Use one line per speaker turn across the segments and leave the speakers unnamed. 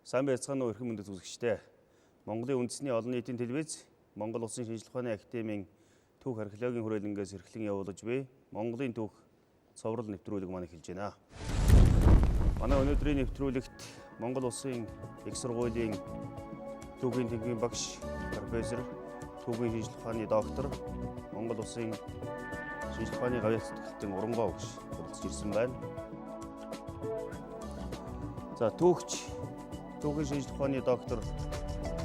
Сайн байцгаана уу эрхэм мөндөд үзэгчдээ. Монголын үндэсний олон нийтийн телевиз, Монгол Улсын шинжилгээ ухааны академийн түүх археологийн хүрээлэнгээс эрхлэн явуулж буй Монголын түүх цоврал нэвтрүүлэг маань эхэлж байна. Манай өнөөдрийн нэвтрүүлэгт Монгол Улсын их сургуулийн түүхийн тэнхимийн багш, профессор, түүхийн шинжилгээ ухааны доктор, Монгол Улсын шинжилгээ ухааны гавьяа зүтгэлтэн Урангой багш оролцож ирсэн байна. За түүхийн шинжилгээ ухааны доктор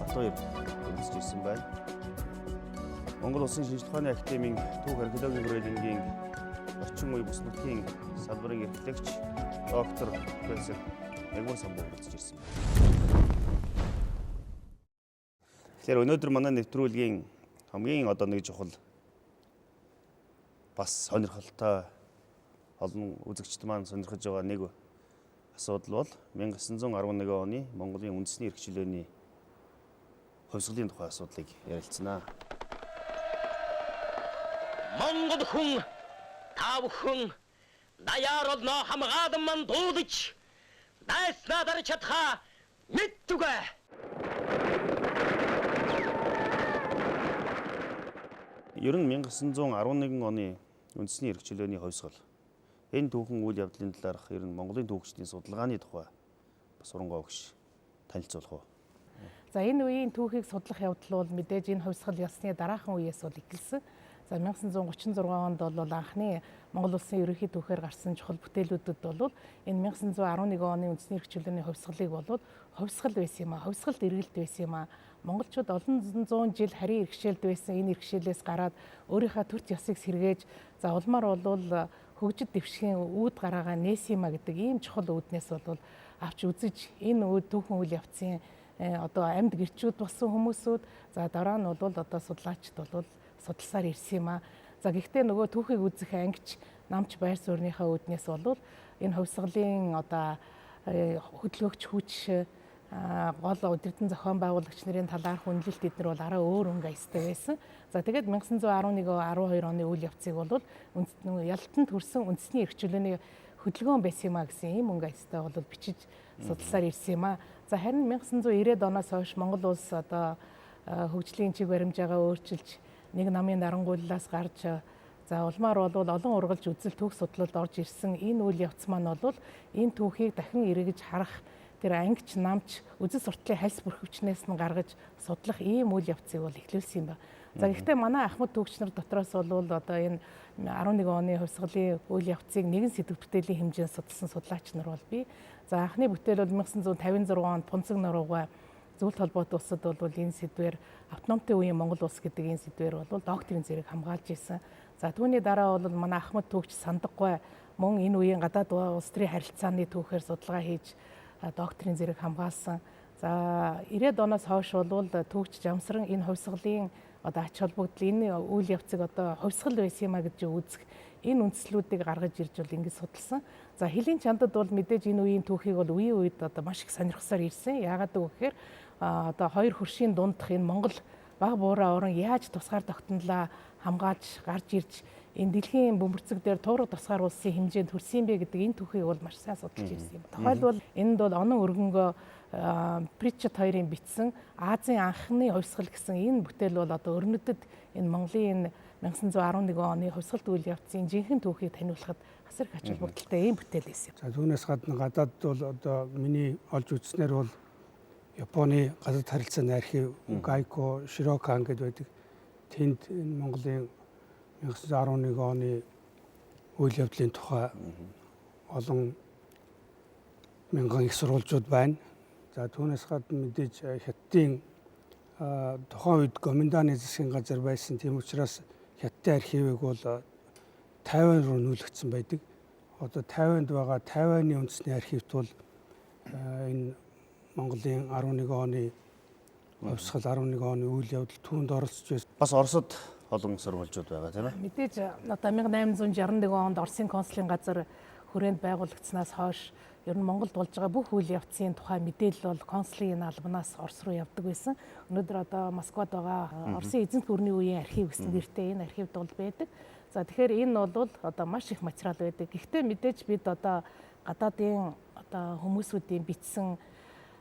Батбаяр оролцож ирсэн байна. Монгол Улсын шинжилгээ ухааны академийн түүх археологийн хүрээлэнгийн орчин үеийн бүс нутгийн салбарын эрхлэгч доктор профессор Ягмар Самбуу оролцож ирсэн байна. Тэгэхээр өнөөдөр манай нэвтрүүлгийн хамгийн нэг чухал бас сонирхолтой олон үзэгчд маань сонирхож байгаа нэг асуудал бол 1911 оны Монголын үндэсний эрх чөлөөний хувьсгалын тухай асуудлыг ярилцсанаа.
Монгол хүн та бүхэн даяар олноо хамгаалан манд дуудаж дайснаа дарж чадхаа мэдтүгэ.
Ер нь 1911 оны үндэсний эрх чөлөөний хувьсгал энэ түүхэн үйл явдлын талаарх ер нь Монголын түүхчдийн судалгааны тухай бас Урангой багш танилцуулах уу?
За энэ үеийн түүхийг судлах явдал бол мэдээж энэ хувьсгал ёсны дараахан үеэс бол эхэлсэн. За 1936 онд бол анхны Монгол Улсын ерөнхий түүхээр гарсан чухал бүтээлүүдэд бол энэ 1911 оны үндэсний эрх чөлөөний хувьсгалыг бол хувьсгал байсан юм а, хувьсгалд эргэлт байсан юм а. Монголчууд олон зуун жил харийн иргэшээлд байсан энэ иргэшээлээс гараад өөрийнхөө төр ёсыг сэргээж за улмаар бол хөгжид дэвшгийн үүд гараагаа нээсэн юм а гэдэг ийм чухал үүднээс бол авч үзэж энэ үүд түүхэн үйл явцын амьд гэрчүүд болсон хүмүүсүүд за дараа нь бол судлаачд бол судалсаар ирсэн юм а. За гэхдээ нөгөө түүхийг үзэх ангич намч байр суурьныхаа үүднээс бол энэ хувьсгалын хөдөлгөөгч хүч гол удирдан зохион байгуулагч нарын талаарх үнэлэлт эдгээр бол арай өөр өнгө аястай байсан. За тэгээд 1911-12 оны үйл явцыг бол ялтанд хүрсэн үндэсний эрх чөлөөний хөдөлгөөн байсан юм а гэсэн ийм өнгө аястай бол бичиж судалсаар ирсэн юм а. За харин 1990-ад оноос хойш Монгол улс хөгжлийн чиг баримжаагаа өөрчилж нэг намын дарангууллаас гарч за улмаар бол олон ургалж үзэл түүх судлалд орж ирсэн энэ үйл явц маань бол энэ түүхийг дахин эргэж харах тэр ангич намч үзэл сурталын хальс бүрхөвчнээс нь гаргаж судлах ийм үйл явцыг бол эхлүүлсэн юм ба. За гэхдээ манай ахмад түүхч нар дотроос бол энэ 11 оны хувьсгалын үйл явцыг нэгэн сэдв бүтээлийн хэмжээнд судалсан судлаач нар бол бий. За анхны бүтээл бол 1956 онд Пунцэг нуруугай зөвлөлт холбоотой улсад бол энэ сэдвээр автономтой үеийн Монгол улс гэдэг энэ сэдвээр бол докторийн зэрэг хамгаалж ирсэн. За түүний дараа бол манай ахмад түүхч Сандаггүй мөн энэ үеийн гадаад улс төрийн харилцааны түүхээр судалгаа хийж докторийн зэрэг хамгаалсан. За 90-ад оноос хойш бол түүхч Жамсран энэ хувьсгалын ач холбогдол энэ үйл явцыг хувьсгал байсан юм а гэж үзэх энэ үндслүүдийг гаргаж ирж бол ингэж судалсан. За хэлийн чандад бол мэдээж энэ үеийн түүхийг бол үеийн үед маш их сонирхсоор ирсэн. Яагаад гэвэл хоёр хөршийн дундх энэ Монгол баг буураа орон яаж тусгаар тогтнолоо хамгаалж гарч ирж энэ дэлхийн бөмбөрцөг дээр туурга тусгаар улсын хэмжээнд хүрсэн бэ гэдэг энэ түүхийг бол маш сайн судалж ирсэн юм. Тухайлбал энд бол онон өргөнгөө Причет хоёрын бичсэн Азийн анхны хувьсгал гэсэн энэ бүтээл бол өрнөдөд энэ Монголын 1911 оны хувьсгалт үйл явцын жинхэнэ түүхийг таниулахад хасар ач холбогдолтой ийм бүтээл байсан.
За түүнээс гадна гадаад бол миний олж үзснээр бол Японы гадаад харилцааны архив Гайко Широкан гэдэг байдаг. Тэнд энэ Монголын 1911 оны үйл явдлын тухай олон мянган их сурвалжууд байна. За түүнээс гадна мэдээж Хятадын тухайн үед Гоминдааны засгийн газар байсан. Тийм учраас Хятадын архивыг бол Тайвань руу нүүлгдсэн байдаг. Тайванд байгаа Тайваны үндэсний архивт бол энэ Монголын 11 оны хувьсгал 11 оны үйл явдал түүнд оролцож байсан.
Бас Оросд олон сурвалжууд байгаа тийм ээ.
Мэдээж 1861 онд Оросын консулын газар хүрээнд байгуулагдсанаас хойш ер нь Монголд болж байгаа бүх үйл явцын тухай мэдээлэл бол консулын албанаас Орос руу явдаг байсан. Өнөөдөр Москвад байгаа Оросын эзэнт гүрний үеийн архив гэсэн нэртэй энэ архивд бол байдаг. За тэгэхээр энэ бол маш их материал байдаг. Гэхдээ мэдээж бид гадаадын хүмүүсүүдийн бичсэн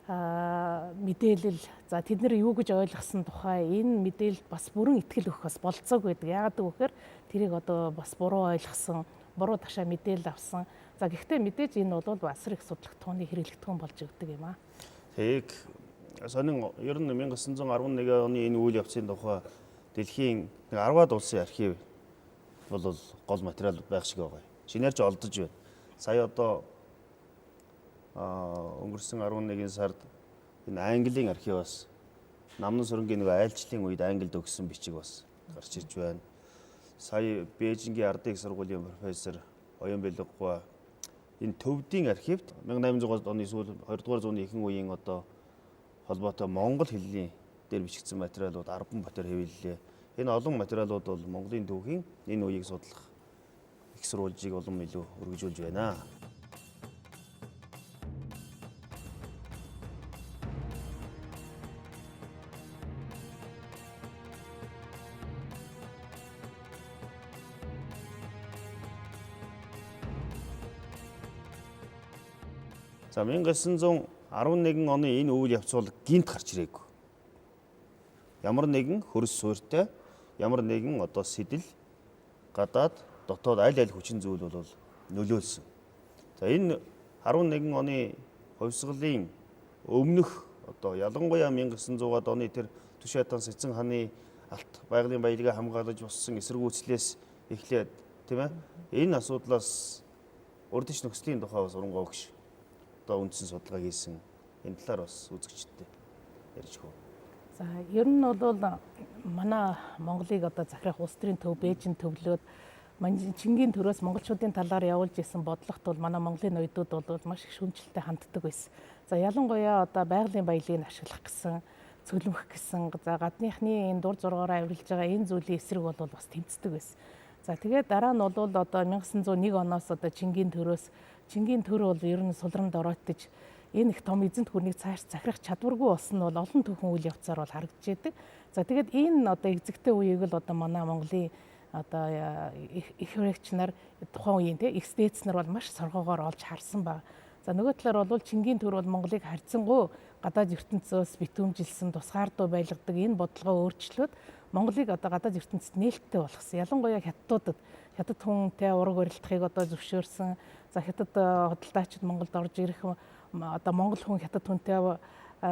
мэдээлэл за тэд нар юу гэж ойлгосон тухай энэ мэдээлэлд бас бүрэн итгэл өгөх бас болцоог байдаг. Яагаад гэвэл тэрийг одоо бас буруу ойлгосон, буруу ташаа мэдээлэл авсан. За гэхдээ мэдээж энэ бол асар их судлагдхууны хэрэглэгдэхүүн болж өгдөг юм аа.
Тэг сонин ер нь 1911 оны энэ үйл явцын тухай дэлхийн 10-аад улсын архив бол гол материал байх шиг байгаа. Шинээр ч олдож байна. Сая одоо өнгөрсөн 11 сард энэ Английн архиваас намнан сүрэнгийн нэг айлчлалын үед Англид өгсөн бичиг бас гарч ирж байна. Сая Бээжингийн ардын их сургуулийн профессор Оян Бэлэггүй энэ төвдийн архивд 1800 оны сүүл 20 дугаар зууны ихэнх үеийн одоо холбоотой монгол хэлний дээр бичигдсэн материалууд 10 батар хэвлэлээ. Энэ олон материалууд бол Монголын түүхийн энэ үеийг судлах их сурвалжийг улам илүү өргөжүүлж байна. За 1911 оны энэ үйл явц бол гинт гарч ирээгүй. Ямар нэгэн хөрс суурьтай, ямар нэгэн одоо сэтэл гадаад дотоод аль хүчин зүйл бол нөлөөлсөн. За энэ 11 оны хувьсгалын өмнөх одоо ялангуяа 1900-аад оны тэр Түшайтан Сэцэн хааны алт байгалийн баялагаа хамгаалж боссон эсэргүүцлээс эхлээд тийм ээ энэ асуудлаас урд дэш нөхцөлийн тухай бас урангуй гэж одоо үндсэн судалгаа хийсэн энэ талаар бас үзэгчдтэй ярьж хөө.
За ер нь бол манай Монголыг одоо захирах улс төрийн төв Бээжин төвлөөд Чингийн төрөөс монголчуудын талаар явуулж исэн бодлогот бол манай Монголын ноёдууд бол маш их шүүмжлэлтэй ханддаг байсан. За ялангуяа одоо байгалийн баялагийг ашиглах гэсэн, цөлмөх гэсэн, за гадныхны энэ дур зургаараа авирлж байгаа энэ зүйлийн эсрэг бол бас тэмцдэг байсан. За тэгээд дараа нь бол одоо 1901 оноос одоо Чингийн төрөөс Чингийн төр бол ер нь сулранд оройтож энэ их том эзэнт гүрнийг цааш захирах чадваргүй болсон нь бол олон түүхэн үйл явцаар бол харагдж байдаг. За тэгээд энэ одоо эзэгтэй үеийг л одоо манай Монголын одоо их хэрэгч нар тухайн үеийн их стэйц нар бол маш соргоогоор олж харсан баг. За нөгөө талаар бол Чингийн төр бол Монголыг харьцангуй гадаад ертөнцөөс битүүмжилсэн тусгаардуу байлгадаг энэ бодлогоо өөрчлөөд Монголыг одоо гадаад ертөнцид нээлттэй болгосон. Ялангуяа хятад хүнтэй ураг барилдахыг одоо зөвшөөрсөн. За хятад хөдөлтаачид Монголд орж ирэх одоо монгол хүн хятад хүнтэй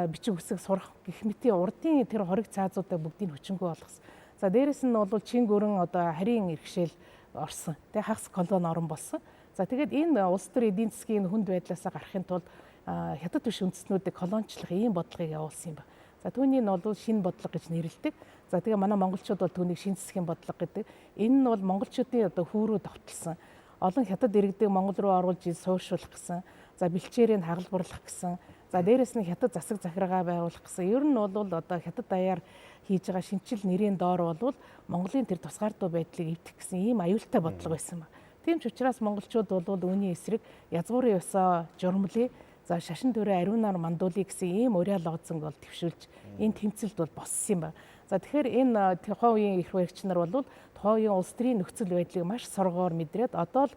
бичиг үсэг сурах гэх мэтийн урдын тэр хориг цаазуудаа бүгдийг хүчингүй болгосон. За дээрэс нь бол чин гөрөн одоо харийн иргэшэл орсон. Тэгээ хагас колон орон болсон. За тэгээд энэ улс төр эдийн засгийн хүнд байдлаасаа гарахын тулд хятад биш үндэстнүүдийг колончлох ийм бодлогыг явуулсан юм байна. За түүнийг нь бол шинэ бодлого гэж нэрлэдэг. За тэгээ манай монголчууд бол түүнийг шинэ засгийн бодлого гэдэг. Энэ нь бол монголчуудын одоо хүүрүү давталсан. Олон хятад иргэдэг Монгол руу оруулж суурьшуулах гэсэн. За бэлчээрийг хагалбарлах гэсэн. За дээрэс нь хятад засаг захиргаа байгуулах гэсэн. Ер нь бол одоо хятад даяар хийж байгаа шинжил нэрийн доор бол Монголын тэр тусгаардуу байдлыг эвдэх гэсэн ийм аюултай бодлого байсан байна. Тийм ч учраас монголчууд бол үүний эсрэг язгуурын ёсоо журмлий, за шашин төрөө ариунаар мандуулъя гэсэн ийм уриал лооцсон бол төвшүүлж энэ тэмцэлд бол боссон юм байна. За тэгэхээр энэ тухайн үеийн их баригч нар бол тухайн үеийн улс төрийн нөхцөл байдлыг маш соргоор мэдрээд одоо л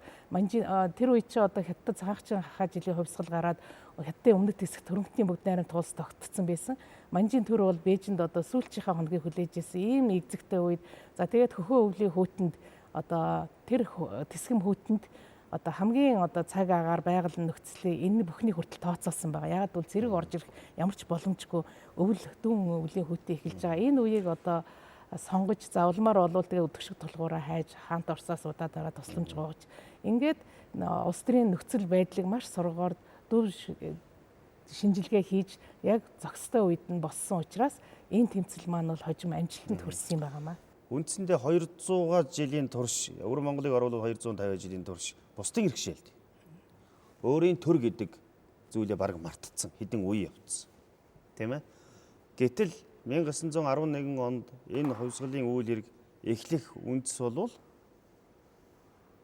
тэр үе чи одоо хятад цагаачин хахаа жилийн хувьсгал гараад хятадын өмнөд хэсэг төрөнгөтийн бүгд найрамд тулс тогтцсон байсан. Манжийн төр бол Бээжинд одоо сүүлчийнхээ хоногийг хүлээж ирсэн ийм эзэгтэй үед за тэгээд хөхөө өвлийн хүүтэнд одоо тэр тэсгэм хүүтэнд одоо хамгийн одоо цаг агаар байгаль нөхцөлийг энэ бүхний хүртэл тооцоолсон байгаа. Ягаад бол зэрэг орж ирэх ямар ч боломжгүй өвөл дүүн өвлийн хүүтээ эхэлж байгаа. Энэ үеийг одоо сонгож за улмаар болвол тэгээ өдөгшөг тулгуураа хайж хаант орсоос удаа дараа тусламж гоож ингээд улс төрийн нөхцөл байдлыг маш сургоор дүр шинжилгээ хийж яг зохистой үед нь болсон учраас энэ тэмцэл маань бол хожим амжилтанд хүрсэн юм байнамаа.
Үндсэндээ 200 жилийн турш Өвөр Монголыг оруулах 250 жилийн турш бусдын иргэшээлд өөрийн төр гэдэг зүйлээ бараг мартцсан хэдэн үе явцсан. Тийм ээ. Гэтэл 1911 онд энэ хувьсгалын үйл хэрэг эхлэх үндэс бол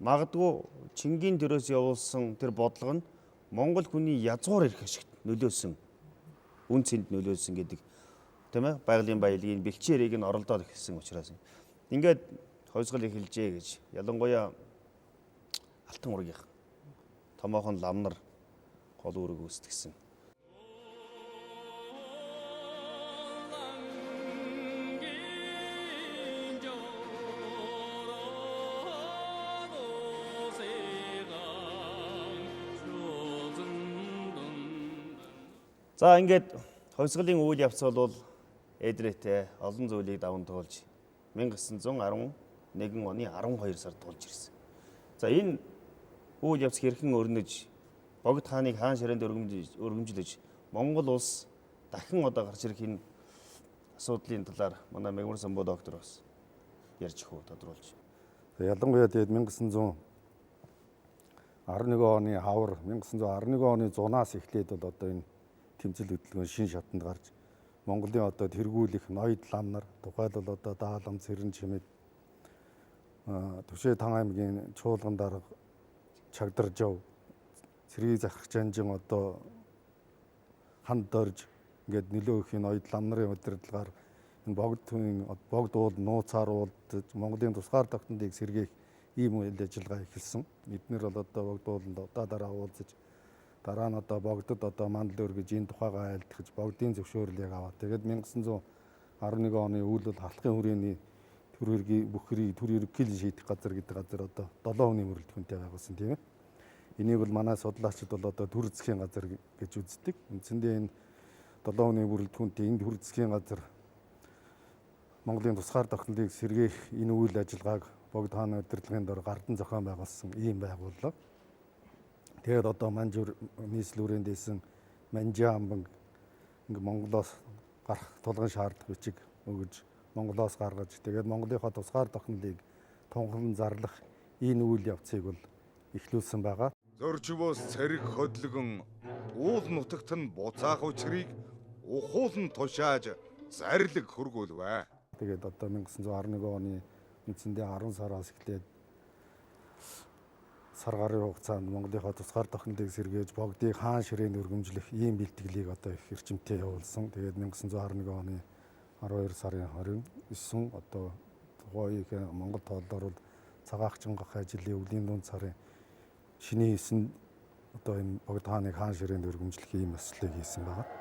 магадгүй Чингийн төрөөс явуулсан тэр бодлого нь Монгол хүний язгуур эрх ашигт нөлөөсөн үн цэнд нөлөөсөн гэдэг тийм ээ байгалийн баялагын бэлчээрийг нь оролдоод эхэлсэн учраас ингээд хувьсгал эхэлжээ гэж ялангуяа алтан ургийнх томоохон лам нар гол үүрэг үүсгэсэн. За ингээд хувьсгалын үйл явц бол эдрээтэй олон зүйлийг даван туулж 1911 оны 12 сард тулж ирсэн. За энэ үйл явц хэрхэн өрнөж Богд хааныг хаан ширээнд өргөмжлөж Монгол улс дахин одоо гарч ирэх энэ асуудлын талаар манай Мегмар Самбуу доктор бас ярьж өгөө тодруулж.
Ялангуяа тэгээд 1911 оны хавар 1911 оны зунаас эхлээд бол одоо энэ тэмцэл хөдөлгөөн шин шатанд гарч Монголын одоо тэргүүлэх ноёд лам нар тухайлбал одоо Даалам Цэрэн чимээд Төвшөө Тан аймгийн Чуулган дарга Чагдаржав Цэргийг захирах жанжин одоо ханд дорж ингээд нөлөө өгөх ноёд лам нарын удирдлагаар энэ богд уул нууцаар уулдаж Монголын тусгаар тогтнолыг сэргээх ийм үйл ажиллагаа эхэлсэн. Эднэр бол одоо богд ууланд дараа уулзаж дараа нь одоо богдод одоо мандал өргөж энэ тухайгаа айлтгаж богдын зөвшөөрлийг аваад тэгээд 1911 оны үйл бол халахын хүрээний төр хэргийн бүхрийг төр ерөнхийлөн шийдэх газар гэдэг газар одоо 7 хүний мөрөлдөхөнтэй байгуулсан тийм ээ. Энийг бол манай судлаачид бол одоо төр засгийн газар гэж үздэг. Үндсэндээ энэ 7 хүний мөрөлдөхөнтэй энэ төр засгийн газар Монголын тусгаар тогтнолыг сэргээх энэ үйл ажиллагааг Богд хааны удирдлагын дор гардан зохион байгуулсан ийм байгууллага. Тэгээд одоо Манжуур нийслэл хүрээндээсэн Манжаа амбан ингээ Монголоос гарах тулгын шаардах бичиг өгж Монголоос гаргаж тэгээд Монголынхаа тусгаар тогтнолыг тунхаглан зарлах энэ үйл явцыг бол эхлүүлсэн байгаа.
Зоржвоос цэрэг хөдлөгөн уул нутагт нь буцаах учрыг ухуулан тушааж зарлиг хөргүүлвэ.
Тэгээд одоо 1911 оны үндсэндээ 10 сараас эхлээд сар гарын хугацаанд Монголынхаа тусгаар тогтнолыг сэргээж богдыг хаан ширээнд өргөмжлөх ийм бэлтгэлийг одоо их эрчимтэй явуулсан. Тэгээд 1911 оны 12 сарын 29 одоо тухайн Монгол тооллоор бол цагаах чангах ажлын өвлийн дунд сарын шинийн 9-нд одоо энэ Богд хааныг хаан ширээнд өргөмжлөх ийм ёслолыг хийсэн байна.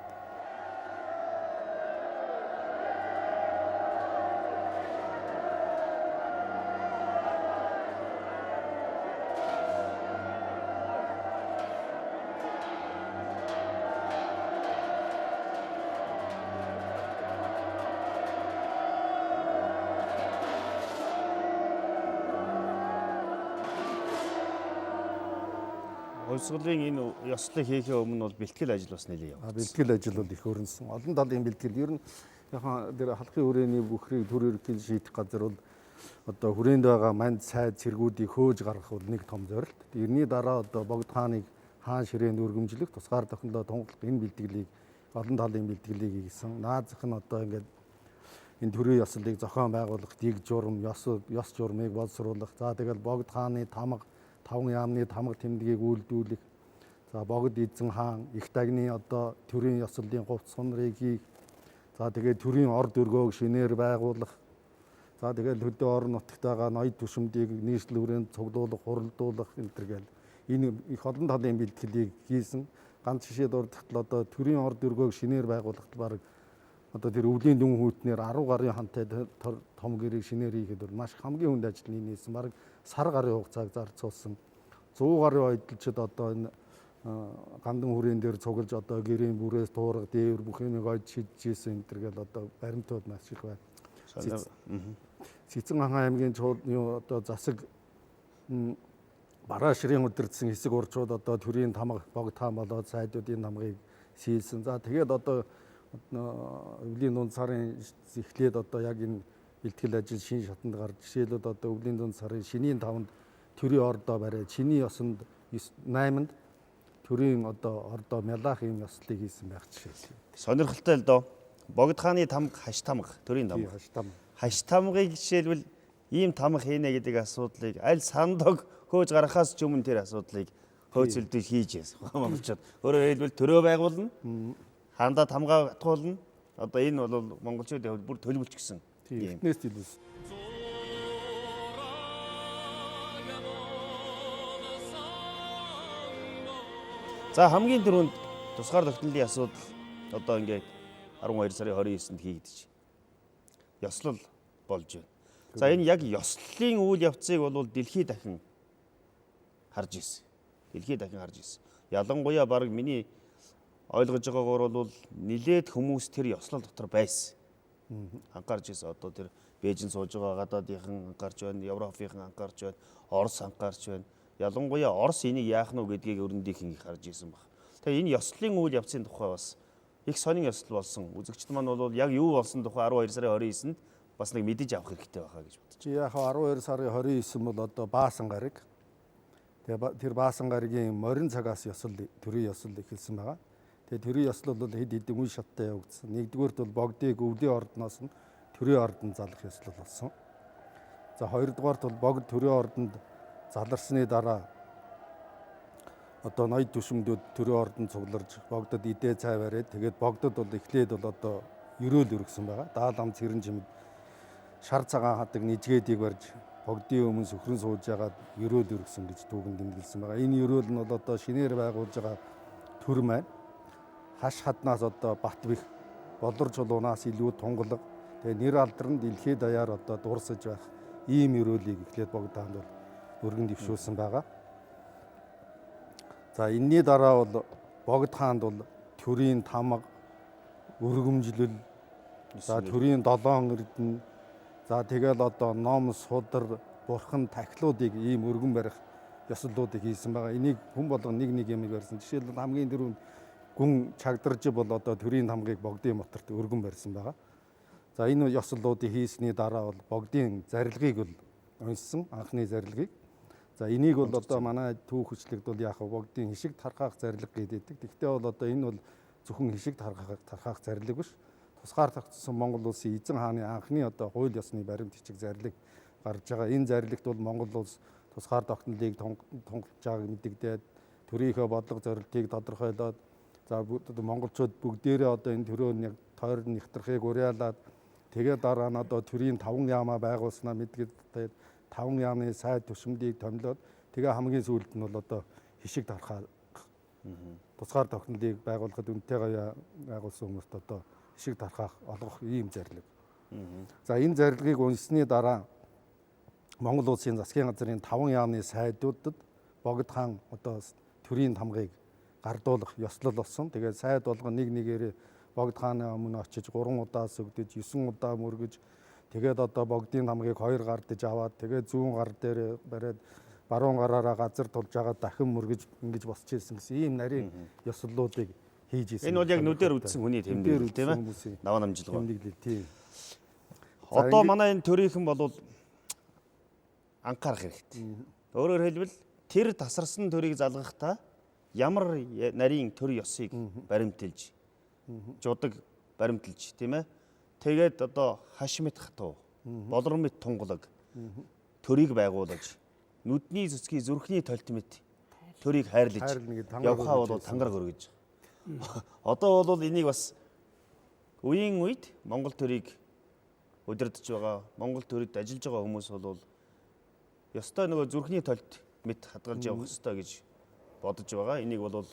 Хувьсгалын энэ ёслолыг хийхээ өмнө бол бэлтгэл ажил бас нэлээд явагдсан.
Бэлтгэл ажил бол их өрнөсөн. Олон талын бэлтгэл ер нь яхан дээр халахын хүрээний бүхрийг төр ерөнхийлөн шийдэх газар бол одоо хүрээнд байгаа манд сайд цэргүүдийг хөөж гаргах бол нэг том зорилт. Тэрний дараа одоо Богд хааныг хаан ширээнд өргөмжлөх тусгаар тогтнолоо тунхаглах энэ бэлтгэлийг олон талын бэлтгэлийг хийсэн. Наазах нь одоо ингээд энэ төрийн ёслолыг зохион байгуулах, дэг журам, ёс журмыг боловсруулах. За тэгэл Богд хааны тамга таван яамны тамга тэмдгийг үйлдүүлэх. За Богд эзэн хаан их дагны одоо төрийн ёслолын говц сунрыг хийх. За тэгээд төрийн орд өргөөг шинээр байгуулах. За тэгээд хөдөө орон нутгатайгаа ноёд түшимдийг нийслэл хүрээнд цуглуулах, хуралдуулах энэ төргээл энэ их олон талын бэлтгэлийг хийсэн. Ганц жишээ дурдтал одоо төрийн орд өргөөг шинээр байгуулахад баг одоо тэр өвлийн дүн хүйтнээр 10 гарын хантай том гэрийг шинээр хийхэд бол маш хамгийн хүнд ажил нээсэн. Баг сар гарын хугацааг зарцуулсан. 100 гарын ойдлчид одоо энэ гандан хүрээн дээр цуглаж одоо гэрийн бүрээс туурга дээвэр бүх юмыг ойд шидчихсэн энэ төргээл одоо баримтууд маш их байна. Цэцэн хаан аймгийн одоо засаг бараа ширийн удирдсан хэсэг урчууд одоо төрийн тамга Богд хаан болоод сайдуудын намгыг сийлсэн. За тэгээд одоо өвлийн дунд сарын эхлээд одоо яг энэ бэлтгэл ажил шин шатанд гарч жишээлбэл одоо өвлийн дунд сарын шинийн 5-нд төрийн ордоо бариад шинийн ёсонд 8-нд төрийн одоо ордоо мялах юм ёслолыг хийсэн байх жишээ.
Сонирхолтой л доо. Богд хааны тамга хаш тамга төрийн тамга. Хаш тамгыг жишээлбэл ийм тамга хийнэ гэдэг асуудлыг аль сандог хөөж гаргахаас ч өмнө тэр асуудлыг хөөцөлдөж хийж яасан. Монголчууд өөрөөр хэлбэл төрөө байгуулна. Хаандаа тамгаа батгуулна. Одоо энэ бол монголчуудын бүр төлөвлөж гисэн.
Тийм. Фитнес стилус.
За хамгийн түрүүнд тусгаар тогтнолын асуудал одоо ингээд 12 сарын 29-нд хийгдэж ёслол болж байна. За энэ яг ёслолын үйл явцыг бол дэлхий дахин харж ирсэн. Ялангуяа баг миний ойлгож байгаагаар бол нилээд хүмүүс тэр ёслол дотор байсан. Анхаарч ирсэн одоо тэр Бээжин сууж байгаа гадаадынхан анхаарч байна, Европынхан анхаарч байна, Орос анхаарч байна. Ялангуяа Орос энийг яах нь вэ гэдгийг өрөндийнхэн их харж ирсэн баг. Тэгээ энэ ёслолын үйл явцын тухай бас их сонин ёслол болсон. Үзэгчд маань бол яг юу болсон тухай 12 сарын 29-нд бас нэг мэдэж авах хэрэгтэй байхаа гэж бодож
Чи яг 12 сарын 29 бол одоо Баасан гараг. Тэгээ тэр Баасан гарагийн морин цагаас төрийн ёслол эхэлсэн байгаа. Тэгээ төрийн ёслол бол хэд хэдэн үе шаттай явагдсан. Нэгдүгээрт бол богдыг өвлийн ордноос нь төрийн ордонд залах ёслол болсон. За хоёрдугаарт бол богд төрийн ордонд заларсны дараа одоо ноёд түшмдүүд төрийн ордонд цугларж богдод идээ цай бариад тэгээд богдод бол эхлээд бол одоо ерөөл өргөсөн байгаа. Даал ам цэрэн жимд шар цагаан хадаг нижгээдийг барьж богдын өмнө сөхрөн сууж ягаад ерөөл өргөсөн гэж түүхэнд тэмдэглэсэн байгаа. Энэ ерөөл нь бол одоо шинээр байгуулж байгаа төр маань хаш хаднаас одоо Батбэх болор чулуунаас илүү тунгалаг тэгээ нэр алдран дэлхийд даяар одоо дурсаж байх ийм ерөөлийг эхлээд богд хаанд бол өргөн дэвшүүлсэн байгаа. За энэний дараа бол богд хаанд бол төрийн тамга өргөмжлөл за төрийн 7 эрдэнэ за тэгэл одоо ном судар бурхан тахилуудыг ийм өргөн барих ёслолуудыг хийсэн байгаа. Энийг хүн болгон нэг юм барьсан. Жишээлбэл хамгийн дөрөв гүн чагдарж бол одоо төрийн тамгыг богдын моторт өргөн барьсан байгаа. За энэ ёслолуудыг хийсний дараа бол богдын зарилгыг бол уншсан анхны зарилгыг. За энийг бол одоо манай түүх хүчлэгд бол яг богдын хишиг тархаах зарилга гэдэг. Гэхдээ бол одоо энэ бол зөвхөн хишиг тархаах зарилга биш. Тусгаарлагдсан Монгол улсын эзэн хааны анхны одоо хууль ёсны баримт хичиг зарлиг гарч байгаа. Энэ зарлагт бол Монгол улс тусгаар тогтнолыг тунгалж байгааг мэдэгдээд төрийнхөө бодлого зорилтыг тодорхойлоод за монголчууд бүгдээрээ одоо энэ төрөөр яг тойрон нэгтрахыг уриалаад тэгээд дараа нь одоо төрийн 5 яамаа байгуулснаа мэдгээд 5 яамны сайд төшмөлийг томилоод тэгээ хамгийн сүүлд нь бол одоо хишиг тархаа тусгаар тогтнолыг байгуулахад үнэтэйгээ байгуулсан хүмүүст одоо хишиг тархаах олгох ийм зарлиг. За энэ зарилгыг уншсны дараа Монгол улсын засгийн газрын 5 яамны сайдуудад богд хаан одоо төрийн тамгыг гардуулах ёслол болсон. Тэгээд сайд болгон нэг нэгээрээ богд хааны өмнө очиж 3 удаа сүгдэж 9 удаа мөргөж тэгээд одоо богдын тамгыг 2 гардаж аваад тэгээд зүүн гар дээр бариад баруун гараараа газар тулж байгаа дахин мөргөж ингэж босч ирсэн гэсэн ийм нарийн ёслолуудыг хийж ирсэн.
Энэ бол яг нүдээр үдсэн хүний тэмдэглэл тийм ээ. Наваа намжилгаа.
Тэмдэглэл тийм.
Одоо манай энэ төрийнхэн бол анхаарах хэрэгтэй. Өөрөөр хэлбэл тэр тасарсан төрийг залгахдаа ямар нарийн төр ёсыг баримтэлж жудаг баримтэлж тийм ээ. Тэгээд одоо хаш мэт хатуу болор мэт тунгалаг төрийг байгуулж нүдний цэцгийн зүрхний толт мэт төрийг хайрлаж явхаа бол тангараг өргөж. Одоо бол энийг бас үеийн үед Монгол төрийг удирдах байгаа Монгол төрөд ажиллаж байгаа хүмүүс бол ёстой нөгөө зүрхний толт мэт хадгалж явах ёстой гэж бодож байгаа. Энийг бол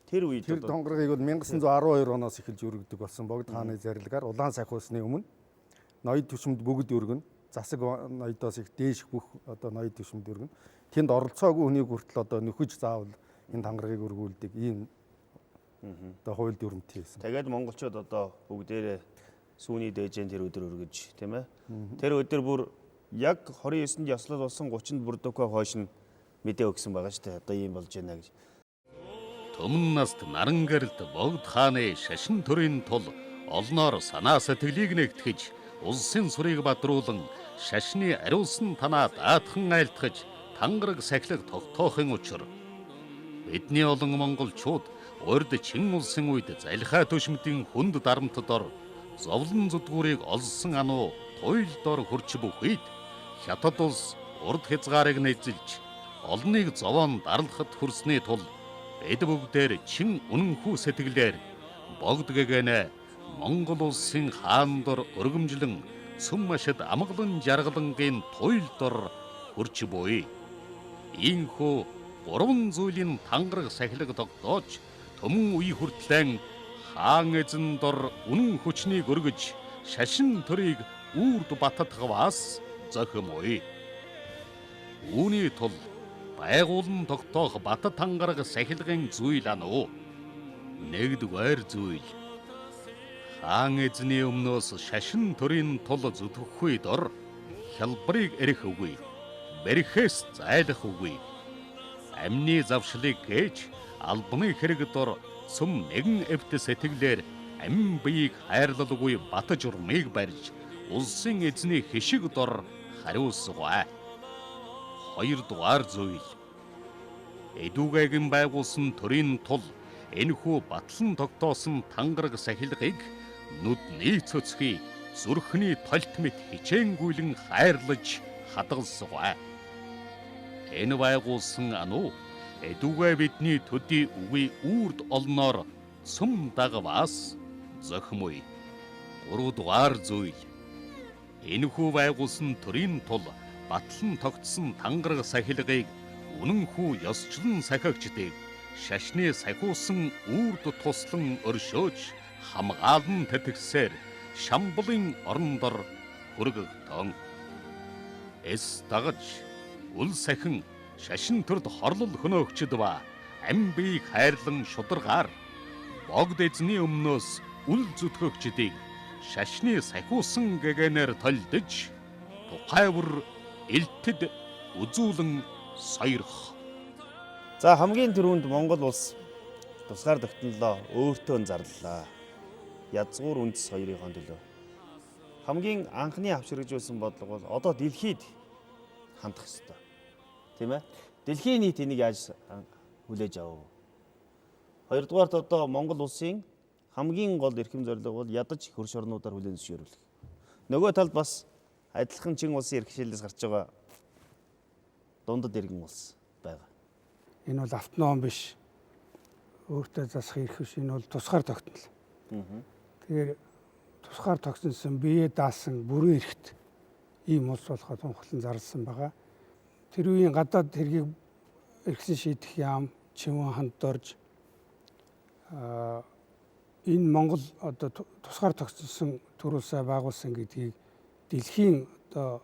тэр үед
тэр тонгарыг бол 1912 оноос эхэлж өргөдөг болсон богд хааны зарилгаар улаан сахиусны өмнө ноёд түшмэд бүгд өргөн засаг ноёдоос их дээш бүх одоо ноёд түшмэд өргөн тэнд оролцоогүй хүнийг хүртэл одоо нөхөж заавал энэ тангарыг өргүүлдэг ийм одоо хууль дүрмт хийсэн.
Тэгээд монголчууд одоо бүгдээрээ сүүний дээжэн тэр өдөр өргөж тийм ээ. Тэр өдөр бүр яг 29-нд ёслол болсон 30-нд бүрдөкөө хойш нь мэдээ өгсөн байгаа шүү дээ. Одоо ийм болж байна гэж.
Төмөн наст наран гэрэлт богд хааны шашин төрийн тул олноор санаа сэтгэлийг нэгтгэж улсын сурыг бадруулан шашны ариусан танаа даатхан айлтгаж тангараг сахилга тогтоохын учир бидний олон монголчууд урд чин улсын үед залхаа төшмөдийн хүнд дарамт дор зовлон зүдгүүрийг олсон ануу туйл дор хурч бүх үед хятад улс урд хязгаарыг нэзэлж олныг зовоон дарлахад хүрсний тул бид бүгдээр чин үнэнхүү сэтгэлээр богд гэгэнэ Монгол улсын хаан дор өргөмжлөн сүм машид амгалан жаргалангийн туйл дор хурч буй. Ийхүү гурван зүйлийн тангараг сахилга тогтоож төмөн үе хүртлэн хаан эзэн дор үнэн хүчнийг өргөж шашин төрийг үрд баттахваас зохимой. Үүний тул байгуулан тогтоох бат тангараг сахилгын зүйл ануу Нэгдүгээр зүйл. Хаан эзний өмнөөс шашин төрийн тул зүтгэх үед ор хялбарыг эрэх үгүй. Бэрхээс зайлах үгүй. Амьны завшлыг гээж албаны хэрэгд ор цөм нэгэн эвт сэтгэлээр амин биеийг хайрлалгүй батж урмыг барьж улсын эзний хишиг дор хариулсгай. Хоёрдугаар зүйл. Эдүгэгийн байгуулсан төрийн тул энэхүү батлан тогтоосон тангараг сахилгыг нүдний цөцгий зүрхний толт мэт хичээнгүйлэн хайрлаж хадгалсгай. Энэ байгуулсан ануу эдүгэ бидний төдий үгүй үрд олноор цөм дагваас зохимой. Гурвдугаар зүйл. Энэхүү байгуулсан төрийн тул батлан тогтсон тангараг сахилгыг үнэнхүү ёсчлон сахигчдыг шашны сахиусан үрд туслан өршөөж хамгаалан тэтгсээр Шамбалын орон дор хүргэгдэн. Эс дагаж үл сахин шашин төрд хорлол хөнөөгчд ба ам биеийг хайрлан шударгаар богд эзний өмнөөс үл зүтгэгчдийг шашны сахиусан гэгэнээр толдож тухайвар элтэд үзүүлэн сойрох.
За хамгийн түрүүнд Монгол улс тусгаар тогтнолоо өөртөө зарлалаа. Язгуур үндэс хоёрын төлөө. Хамгийн анхны авчиргажуулсан бодлого бол одоо дэлхийд хандах ёстой. Тийм ээ? Дэлхийн нийт энийг яаж хүлээж авав? Хоёрдугаарт одоо Монгол улсын хамгийн гол эрхэм зорилго бол ядаж хөрш орнуудаар хүлээн зөвшөөрөх. Нөгөө талд бас адилхан чин улсын эрхшээлээс гарч байгаа дундад иргэн улс байгаа.
Энэ бол автоном биш. Өөртөө засах эрх биш. Энэ бол тусгаар тогтнол. Тэгэхээр тусгаар тогтсон бие даасан бүрэн эрхт ийм улс болоход тунхаглан зарласан байгаа. Тэр үеийн гадаад хэргийг эргэсэн шийдэх яам чимэн хандорж энэ Монгол одоо тусгаар тогтсон төр улсаа байгуулсан гэдгийг дэлхийн одоо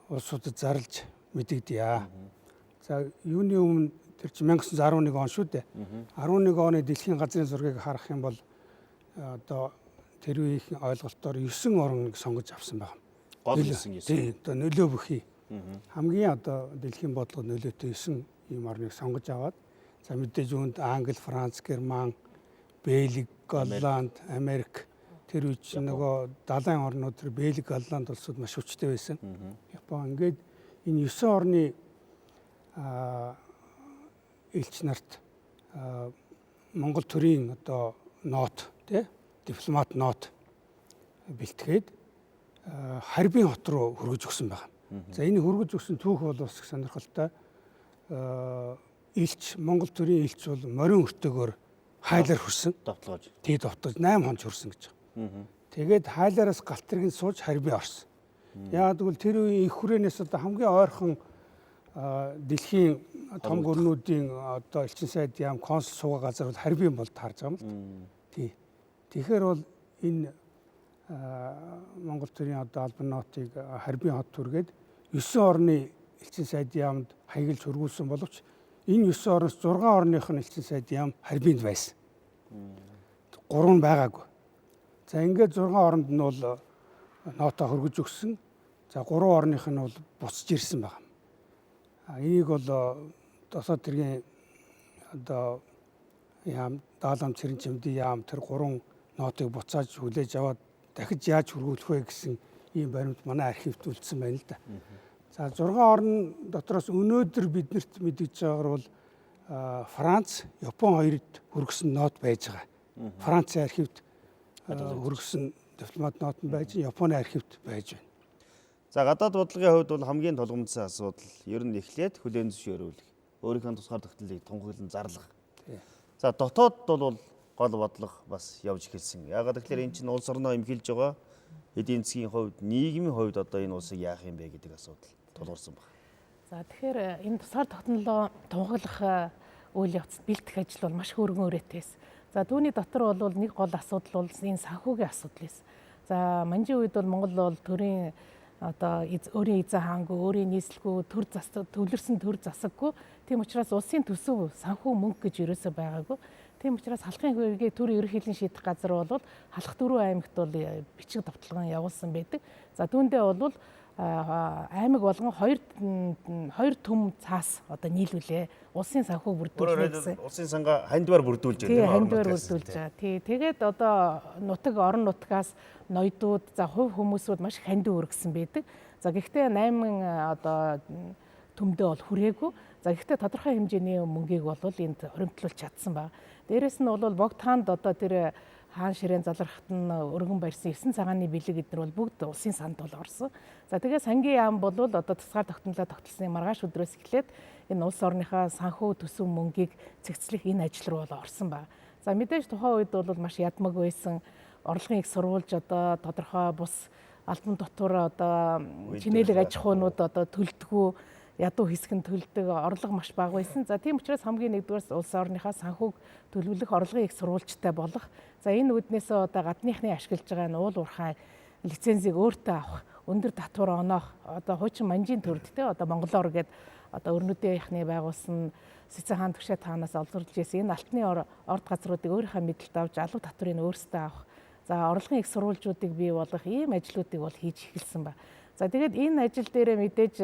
улсуудад зарлж мэдэгдэе. За юуны өмнө тэр чинь 1911 он шүү дээ. 11 оны дэлхийн газрын зургийг харах юм бол одоо тэр үеийн ойлголтоор 9 орныг сонгож авсан байна.
Гол 9.
Тийм одоо нөлөө бүхий. Хамгийн одоо дэлхийн бодлого нөлөөтэй 9 ийм орныг сонгож аваад за мэдээж үүнд Англи, Франц, Герман, Бельги, Голланд, Америк тэр үе чинь нөгөө далайн орнууд тэр Бельги, Голланд улсууд маш хүчтэй байсан. Япон ингээд энэ 9 орны элч нарт Монгол төрийн одоо нот тий дипломат нот бэлтгээд харьбын хот руу хөргөж өгсөн байна. За энэ хөргөж өгсөн түүх бол бас их сонирхолтой. Элч Монгол төрийн элч бол морин өртөөгөр хайлаар хөрсөн.
Довтлогож.
Тий довтлож 8 хоног хөрсөн гэж байна. Тэгээд хайлаараас галт тэрэг нь сууж харьбын орсон. Яг тэгвэл тэр үеийн их хүрээнээс одоо хамгийн ойрхон дэлхийн том гүрнүүдийн одоо элчин сайд яам консул суугаа газар бол харьбын бол таарж байгаа юм л. Тий. Тэгэхээр бол энэ Монгол төрийн одоо албан нотыг харьбын хот түргээд 9 орны элчин сайд яамд хаягилж хөргүүлсэн боловч энэ 9 орноос 6 орных нь элчин сайд яам харьбинд байсан. 3 нь байгаагүй. За ингээд 6 оронд нь бол нотоо хөргөж өгсөн. За 3 орных нь бол буцаж ирсэн байна. Энийг бол досоод тэргийн одоо яам даалам цэрэн чимдийн яам тэр 3 нотыг буцааж хүлээж аваад дахиж яаж хөргүүлэх вэ гэсэн ийм баримт манай архивт үлдсэн байна л да. За 6 орн дотроос өнөөдөр биднэрт мэдгэж байгаагаар бол Франц, Япон хоёрт хөргөсөн нот байж байгаа. Францын архивт хөргөсөн дипломат нот нь байж, Японы архивт байж байна.
За гадаад бодлогын хувьд бол хамгийн тулгымдсан асуудал ер нь эхлээд хүлээн зөвшөөрүүлэх, өөрийнхөө тусгаар тогтнолыг тунхаглан зарлах. За дотоод бол гол бодлого бас явж эхэлсэн. Яагаад гэвэл эн чинь улс орноо эмхэлж байгаа эдийн засгийн хувьд, нийгмийн хувьд одоо энэ улсыг яах юм бэ гэдэг асуудал тулгарсан байна.
За тэгэхээр энэ тусгаар тогтнолоо тунхаглах үйл явцад бэлтгэх ажил бол маш хөргөн өрөөтэйс. За түүний дотор бол нэг гол асуудал бол энэ санхүүгийн асуудал эс. За манжийн үед бол Монгол бол төрийн одоо өөрийн эзэн хаангүй, өөрийн нийслэлгүй, төвлөрсөн төр засаггүй. Тийм учраас улсын төсөв санхүү мөнгө гэж ерөөсөө байгаагүй. Тийм учраас халахын хөргийг төр ерөнхийдөө шийдэх газар бол халах 4 аймагт бол бичиг давталгаан явуулсан байдаг. За түүндээ бол аймаг болгон 2 төм цаас одоо нийлүүлээ. Улсын санхүүг бүрдүүлнэ гэсэн.
Улсын сангаа хандвар бүрдүүлж
байгаа тийм хандвар бүрдүүлж байгаа. Тэгээд одоо нутаг орон нутгаас ноёдууд за хувь хүмүүсүүд маш их хандив өргөсөн байдаг. За гэхдээ 8 одоо төмдөө бол хүрээгүй. За гэхдээ тодорхой хэмжээний мөнгийг бол энд хуримтлуулж чадсан байна. Дээрээс нь бол богд хаанд одоо тэр хаан ширээн залрахт нь өргөн барьсан 9 цагааны бэлэг эднэр бол бүгд улсын санд бол орсон. За тэгээд сангийн яам бол одоо тусгаар тогтнолоо тогтолсны маргааш өдрөөс эхлээд энэ улс орныхаа санхүү төсөв мөнгийг цэгцлэх энэ ажил руу бол орсон байна. За мэдээж тухайн үед бол маш ядмаг байсан. Орлогын их сурвалж одоо тодорхой бус албан дотор одоо чинээлэг аж ахуйнууд одоо төлдгөө ядуу хэсэг нь төлдөг орлого маш бага байсан. За тийм учраас хамгийн нэгдүгээр улс орныхаа санхүүг төлөвлөх орлогын их сурвалжтай болох. За энэ үүднээсээ одоо гадныхны ашиглаж байгаа нь уул уурхай лицензийг өөртөө авах, өндөр татвар оноох, одоо хуучин манжийн төрөлтэй одоо Монголоор гээд одоо өрнөдийнхний байгуулсан Сэцэн хаан төвшөө таанаас олзурлж ирсэн энэ алтны орд газруудыг өөрийнхөө мэдлэлд авч алуу татврыг өөрсдөө авах. За орлогын их сурвалжуудыг бий болгох ийм ажлуудыг бол хийж эхэлсэн ба. За тэгээд энэ ажил дээрээ мэдээж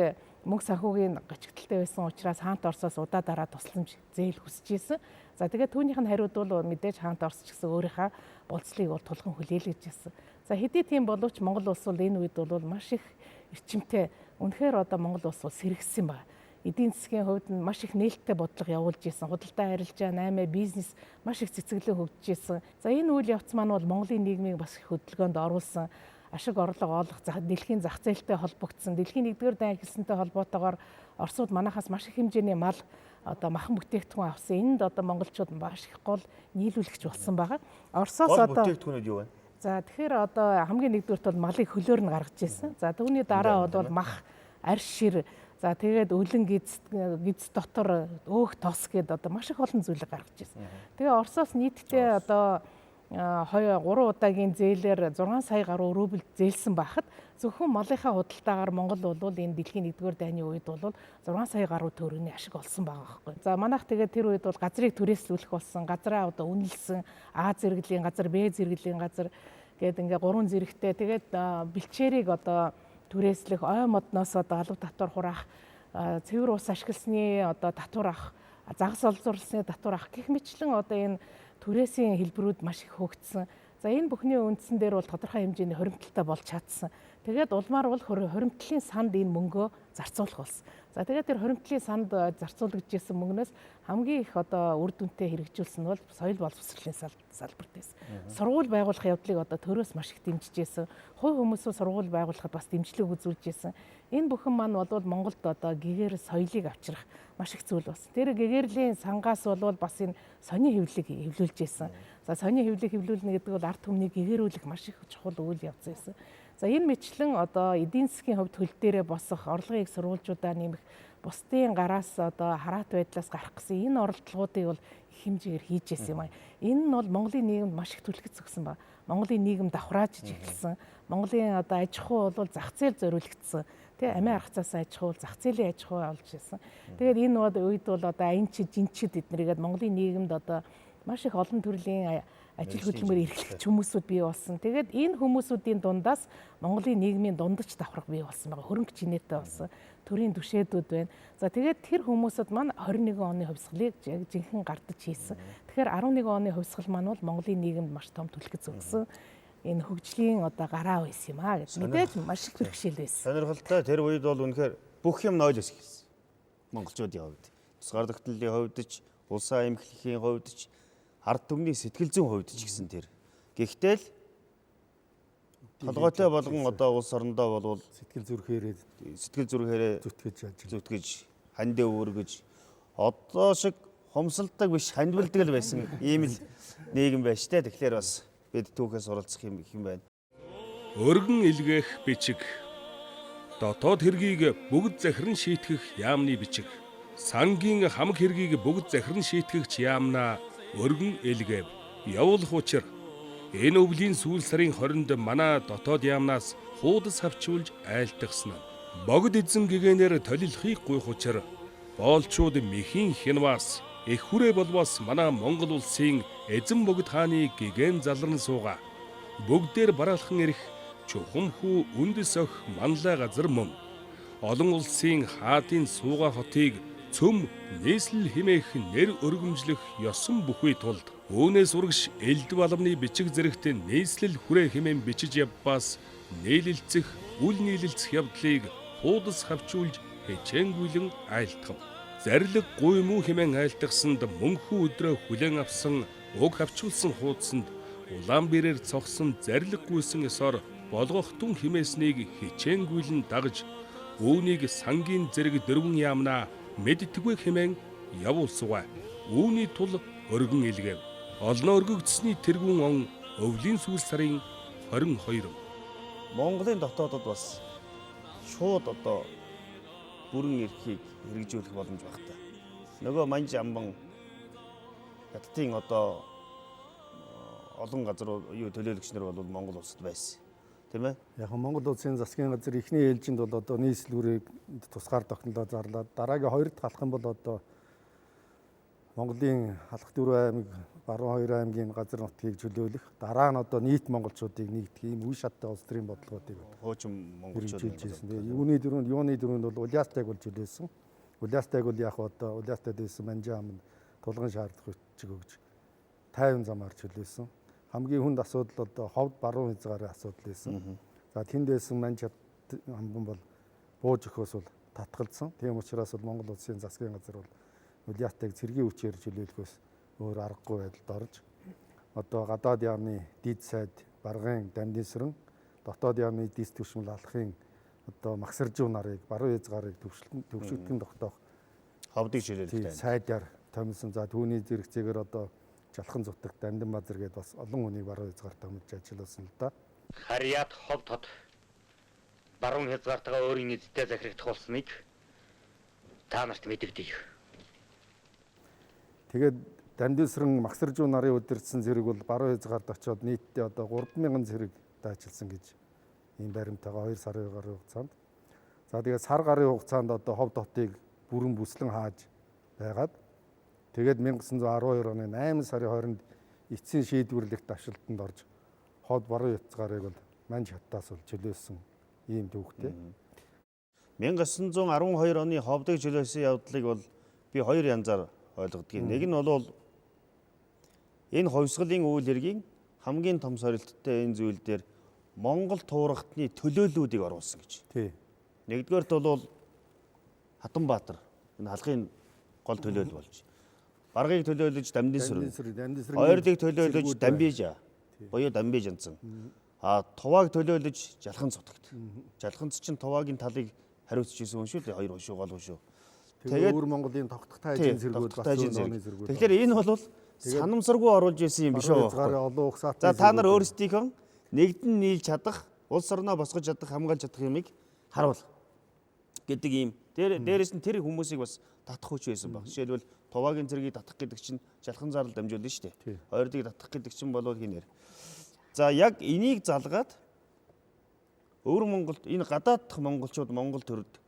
мөнгө санхүүгийн гачигдaltaй байсан учраас хаант Оросоос удаа дараа тусламж зээл хүсэж ирсэн. За тэгээд түүнийх нь хариуд бол мэдээж хаант Орос ч гэсэн өөрийнхөө болцлыг бол тулхан хүлээлгэж ирсэн. За хэдий тийм боловч Монгол улс бол энэ үед бол маш их эрчимтэй үнэхээр одоо Монгол улс бол сэргсэн байна. Эдийн засгийн хувьд нь маш их нээлттэй бодлого явуулж ирсэн. Худалдаа арилжаа, 8 бизнес маш их цэцгэлэн хөгжиж ирсэн. За энэ үйл явц маань бол Монголын нийгмийг бас их хөдөлгөөнд оруулсан. Ашиг орлого олох, дэлхийн зах зээлтэй холбогдсон. Дэлхийн 1-р дайн эхэлсэнтэй холбоотойгоор Оросууд манайхаас маш их хэмжээний мал одоо махан бүтээгдэхүүн авсан. Энд одоо монголчууд маш их гол нийлүүлэгч болсон байгаа. Оросоос одоо
бүтээгдэхүүнүүд юу вэ?
За тэгэхээр одоо хамгийн нэгдүгürt бол малыг хөлөөр нь гаргаж ирсэн. За түүний дараа бол мах, арьс шир, за тэгээд өлөн гиз дотор өөх тос гээд одоо маш их олон зүйлийг гаргаж ирсэн. Тэгээ Оросоос нийтдээ одоо 3 удаагийн зээлээр 6 сая гаруй рубль зээлсэн байхад зөвхөн малынхаа худалдаагаар Монгол бол энэ дэлхийн 1-р дайны үед бол 6 сая гаруй төгрөгийн ашиг олсон байгаа байхгүй. За манайх тэгээд тэр үед бол газрыг түрээслүүлэх болсон, газраа одоо үнэлсэн, А зэрэглэлийн газар, Б зэрэглэлийн газар гээд ингээ 3 зэрэгтэй тэгээд бэлчээрийг одоо түрээслэх, ой модноос одоо алуу татвар хураах, цэвэр ус ашигласны одоо татвар авах, загас олзуурласны татвар авах гэх мэтлэн одоо энэ түрээсийн хэлбэрүүд маш их хөгжсөн. За энэ бүхний үндсэн дээр бол тодорхой хэмжээний хоримтлалтай болж чадсан. Тэгээд улмаар бол хоримтлалын санд энэ мөнгөө зарцуулах болсон. За тэгээд тэр хоримтлалын санд зарцуулагдж ирсэн мөнгнөөс хамгийн их одоо үр дүнтэй хэрэгжүүлсэн нь бол соёл боловсролын салбарт байсан. Сургууль байгуулах явдлыг одоо төрөөс маш их дэмжиж ирсэн. Хувь хүмүүсөө сургууль байгуулахад бас дэмжлэг үзүүлж ирсэн. Энэ бүхэн маань бол Монголд одоо гэгээр соёлыг авчрах маш их зүйл болсон. Тэр гэгэрлийн сангаас бол бас энэ сони хэвлэлийг хэвлүүлж ирсэн. За сони хэвлэлийг хэвлүүлнэ гэдэг бол ард түмнийг гэгэрүүлэх маш их чухал үйл явц байсан. За энэ мэтлэн одоо эдийн засгийн хувьд хөл дээрээ босох, орлогын их сурвалжуудаа нэмэх, бусдын гараас одоо хараат байдлаас гарах гэсэн энэ оролдлогоодыг бол их хэмжээгээр хийж ирсэн юм аа. Энэ нь бол Монголын нийгэмд маш их түлхэж өгсөн ба. Монголын нийгэм давхрааж эхэлсэн. Монголын одоо аж ахуй бол зах зээл зориулагдсан. Тэгээ амиа аргацаас аж ахуй, зах зээлийн аж ахуй олж ирсэн. Тэгээд энэ үед бол одоо аянчид, жинчид эднэргээд Монголын нийгэмд одоо маш их олон төрлийн ажил хөдөлмөр эрхлэгч хүмүүсүүд бий болсон. Тэгээд энэ хүмүүсүүдийн дундаас Монголын нийгмийн дундаж давхраг бий болсон байгаа. Хөрөнгө чинээтэй болсон. Төрийн түшээдүүд байна. За тэгээд тэр хүмүүсүүд маань 21 оны хувьсгалыг жинхэнэ гардаж хийсэн. Тэгэхээр 11 оны хувьсгал маань бол Монголын нийгэмд маш том түлхэж өгсөн. Энэ хөгжлийн одоо гараа байсан юм аа гэж мэдээж маш их бэрхшээл байсан.
Сонирхолтой тэр үед бол үнэхээр бүх юм нойлос эхэлсэн. Монголчуудын хувьд, тусгаар тогтнолын хувьд ч, улсын эмхлэхийн хувьд ч, ард түмний сэтгэл зүйн хувьд ч гэсэн тэр. Гэхдээ л толгойтой болгон одоо улс орондоо болвол сэтгэл зүрхээрээ зүтгэж хандээ өөргөж одоо шиг хомсолдог биш хандвалдаг л байсан ийм л нийгэм байж таа. Тэгэхээр бас бид түүхээс суралцах юм байна.
Өргөн илгээх бичиг. Дотоод хэргийг бүгд захиран шийтгэх яамны бичиг. Сангийн хамаг хэргийг бүгд захиран шийтгэгч яамна өргөн илгээв. Явуулах учир энэ өвлийн сүүл сарын 20-нд манай дотоод яамнаас хуудас авчулж айлтгсан. Богд эзэн гэгээнээр толилхийг гуйх учир боолчууд мэхийн хянваас Их хүрээ болбоос манай Монгол улсын эзэн богд хааны гэгэн залран сууга. Бүгдээр бараалхан ирэх чухамхүү үндэс өх манлай газар мөн. Олон улсын хаадын сууга хотыг цөм нийслэл химээх нэр өргөмжлөх ёсон бүхий тулд үүнээс урагш элдв албаны бичиг зэрэгт нийслэл хүрээ химэн бичиж явбаас нийлэлцэх үл нийлэлцэх явдлыг хуудас хавчуулж хичээнгүйлэн айлтгав. Зарлиг гуймуу химэн айлтгсанд мөнхүү өдрөө хүлээн авсан уг хавчуулсан хуудсанд Улаанбээрээр цогсон зарлиг гуйсан ёсоор болгохтун химээснийг хичээнгүйлэн дагж үүнийг сангийн зэрэг дөрвөн яамнаа мэдтггүй химэн явуулсугай. Үүний тул өргөн илгээв. Олноо өргөгдсөний тэргүүн он өвлийн сүүл сарын 22.
Монголын дотоодод бас шууд одоо бүрэн эрхийг хэрэгжүүлэх боломж багтаа. Нөгөө манж амбан хятадын одоо олон газар юу төлөөлөгч нар бол Монгол улсад байсан. Тийм ээ?
Яг Монгол улсын засгийн газар эхний ээлжинд бол одоо нийслэл үрийг тусгаар тогтнолоо зарлаад дараагийн хоёр дахь алах юм бол одоо Монголын Халах дөрвөн аймаг, Баруун хоёр аймгийн газар нутгийг чөлөөлөх, дараа нь одоо нийт монголчуудыг нэгдэх ийм үе шаттай улс төрийн бодлогоодыг
хуучин монголчууд
хэлжсэн. Юуны дөрөнд бол Улаастайг бол чөлөөсөн. Улаастайг бол яг одоо Улаастайд байсан манжаа амд тулгын шаардах хүчиг өгж 50 замаар чөлөөсөн. Хамгийн хүнд асуудал одоо ховд баруун хязгаарын асуудал байсан. За тэнд байсан манж амбан бол бууж өгөхөөс бол татгалзсан. Тийм учраас бол Монгол улсын засгийн газар бол Улаастайг цэргийн хүчээр чөлөөлөхөөс өөр аргагүй байдалд орж одоо гадаад яамны дид сайд баргын дамдинсран дотоод яамны дис түвшмэл алахын одоо магсаржуу нарыг баруун хязгаарыг төвшөлтгөн тогтоох
ховдыг чөлөөлөх
сайдаар томилсон. За түүний зэрэгцээгээр одоо Жалхан зутагт Дамдин базар гээд бас олон хүнийг баруун хязгаар томилж ажилласан л да.
Харьяат ховд хот баруун хязгаартайгаа өөрийн эзэдээ захирагдах болсныг та нарт мэдэгдэе.
Тэгээд Дамдинсран магсаржуу нарын удирдсан зэрэг бол баруун хязгаард очиод нийтдээ одоо 3000 зэрэг даачилсан гэж ийм баримтайгаа 2 сарын гаруй хугацаанд. За тэгээд сар гарын хугацаанд одоо ховд хотыг бүрэн бүслэн хааж байгаад тэгээд 1912 оны 8 сарын 20-нд эцсийн шийдвэрлэх давшилтанд орж ховд баруун хязгаарыг бол манж хаттаас бол чөлөөсөн ийм төвхтэй.
1912 оны ховдыг чөлөөсөн явдлыг бол би хоёр янзаар ойлгодгийг. Нэг нь бол энэ хувьсгалын үйл хэргийн хамгийн том сорилттой энэ зүйл дээр Монгол туурхтны төлөөллүүдийг оруулсан гэж.
Тий.
Нэгдүгээрт бол Хатанбаатар энэ халахын гол төлөөлөл болж. Баргыг төлөөлөж Дамдинсран. Ойрлыг төлөөлөж Дамбижа. Буюу Дамбижанцан. Тувааг төлөөлөж Жалхан цутагт. Жалханц чинь Туваагийн талыг хариуцж исэн хүн шүү дээ. Хоёр хушуу гол хушуу.
Тэгээд өвөр Монголын тогтогтой хажийн зэргүүд бас зөөний зэргүүд.
Тэгэхээр энэ бол санамсаргүй оруулж исэн юм биш үү? За та нар өөрсдийнхөө нэгдэн нийлж чадах, улс орноо босгож чадах, хамгаалж чадах юмыг харуул гэдэг ийм. Дээрээс нь тэр хүмүүсийг бас татах хүч байсан баг. Жишээлбэл Туваагийн зэргийг татах гэдэг чинь Жалхан зарлал дамжуулна шүү дээ. Ойрдыг татах гэдэг чинь болов хийнээр. За яг энийг залгаад өвөр Монголд энэ гадааддах монголчууд Монгол төрөд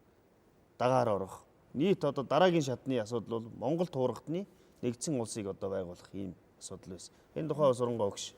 дагаар орох. Нийт одоо дараагийн шатны асуудал бол Монгол туурхтны нэгдсэн улсыг одоо байгуулах ийм асуудал байсан. Энэ тухай бас урангуй өгш.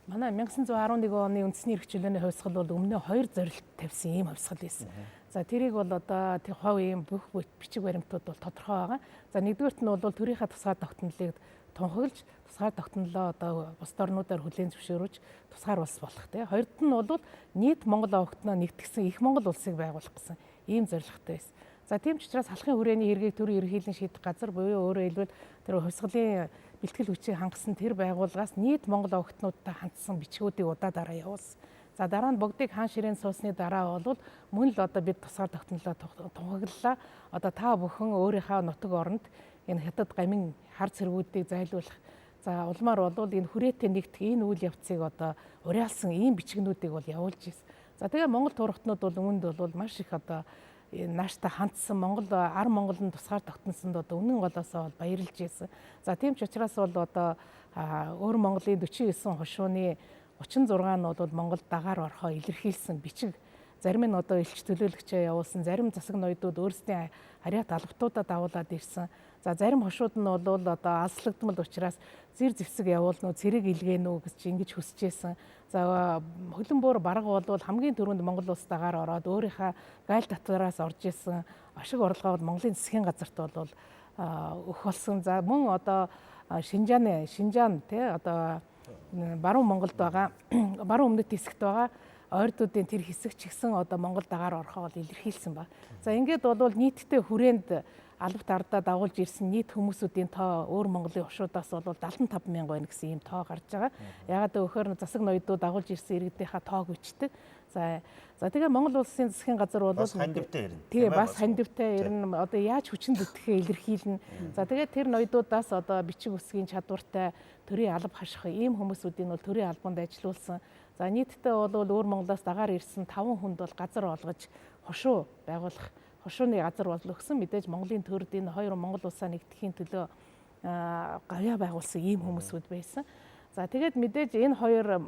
Манай 1911 оны үндэсний эрх чөлөөний хувьсгал бол өмнө 2 зорилт тавьсан ийм хувьсгал байсан. За тэрийг бол одоо тэр ховын бүх бичиг баримтууд бол тодорхой байгаа. За нэгдүгээрт нь бол төрийнхаа тусгаар тогтнолыг тунхаглаж тусгаар тогтнолоо одоо бусад орнуудаар хүлээн зөвшөөрөж тусгаар улс болох тийм. Хоёрт нь бол нийт Монгол овогтноо нэгтгэсэн их Монгол улсыг байгуулах гэсэн ийм зорилготой байсан. За тийм ч учраас халахын хүрээний хэргийг төрийн ерөнхийлөн шийдэх газар буюу өөрөөр хэлбэл тэр хувьсгалын бэлтгэл хүчийг хангасан тэр байгууллагаас нийт Монгол овогтнуудтай хандсан бичгүүдийг удаа явуулсан. За дараа нь бүгдийг хаан ширээн суусны дараа бол мөн л одоо бид тусгаар тогтнолоо тунхаглалаа. Одоо та бүхэн өөрийнхөө нутаг оронд энэ хятад гамин хар цэргүүдийг зайлуулах. За улмаар бол энэ хүрээтэй нэгдэх энэ үйл явцыг одоо уриалсан ийм бичгнүүдийг бол явуулж ирсэн. За тэгээ Монгол туурхтнууд бол үүнд бол маш их одоо нааштай хандсан Монгол ар Монголын тусгаар тогтносонд одоо үнэн голоосоо баярлж ирсэн. За тийм ч учраас бол одоо өөр Монголын 49 хушууны 36 нь бол Монголд дагаар орохоо илэрхийлсэн бичиг. зарим нь одоо элч төлөөлөгчөө явуулсан, зарим засаг ноёдууд өөрсдийн харьяат албатуудаа дагуулад ирсэн. За зарим хошууд нь бол одоо алслагдмал учраас зэр зэвсэг явуулна уу, цэрэг илгээнэ үү гэж ингэж хүсэжсэн. За хөлөн буур бараг бол хамгийн түрүүнд Монгол улс дагаар ороод өөрийнхөө гайл татвараас орж исэн ашиг орлогоо Монголын засгийн газарт бол өгөх болсон. За мөн одоо Шинжаан тий одоо баруун Монголд байгаа баруун өмнөд хэсэгт байгаа ойрдуудын тэр хэсэг ч гэсэн одоо Монгол дагаар орохоо бол илэрхийлсэн ба. За ингээд бол нийтдээ хүрээнд албат ардаа дагуулж ирсэн нийт хүмүүсүүдийн тоо өөр Монголын хошуудаас бол 75 мянга байна гэсэн ийм тоо гарч байгаа. Ягаад гэвэл засаг ноёдууд дагуулж ирсэн иргэдийнхаа тоог бичдэг. За тэгээ Монгол улсын засгийн газар бол
бас хандивтай ирнэ.
Тэгээ бас хандивтай ирнэ. Одоо яаж хүчин зүтгэхээ илэрхийлнэ. За тэгээд тэр ноёдуудаас одоо бичиг үсгийн чадвартай төрийн алба хаших ийм хүмүүсүүдийн бол төрийн албанд ажиллуулсан. За нийтдээ бол өөр Монголоос дагаар ирсэн 5 хүнд бол газар олгож хошуу байгуулах хошууны газар бол өгсөн. Мэдээж Монголын төрд энэ хоёр Монгол улсаа нэгтгэхийн төлөө гавьяа байгуулсан ийм хүмүүсүүд байсан. За тэгээд мэдээж энэ хоёр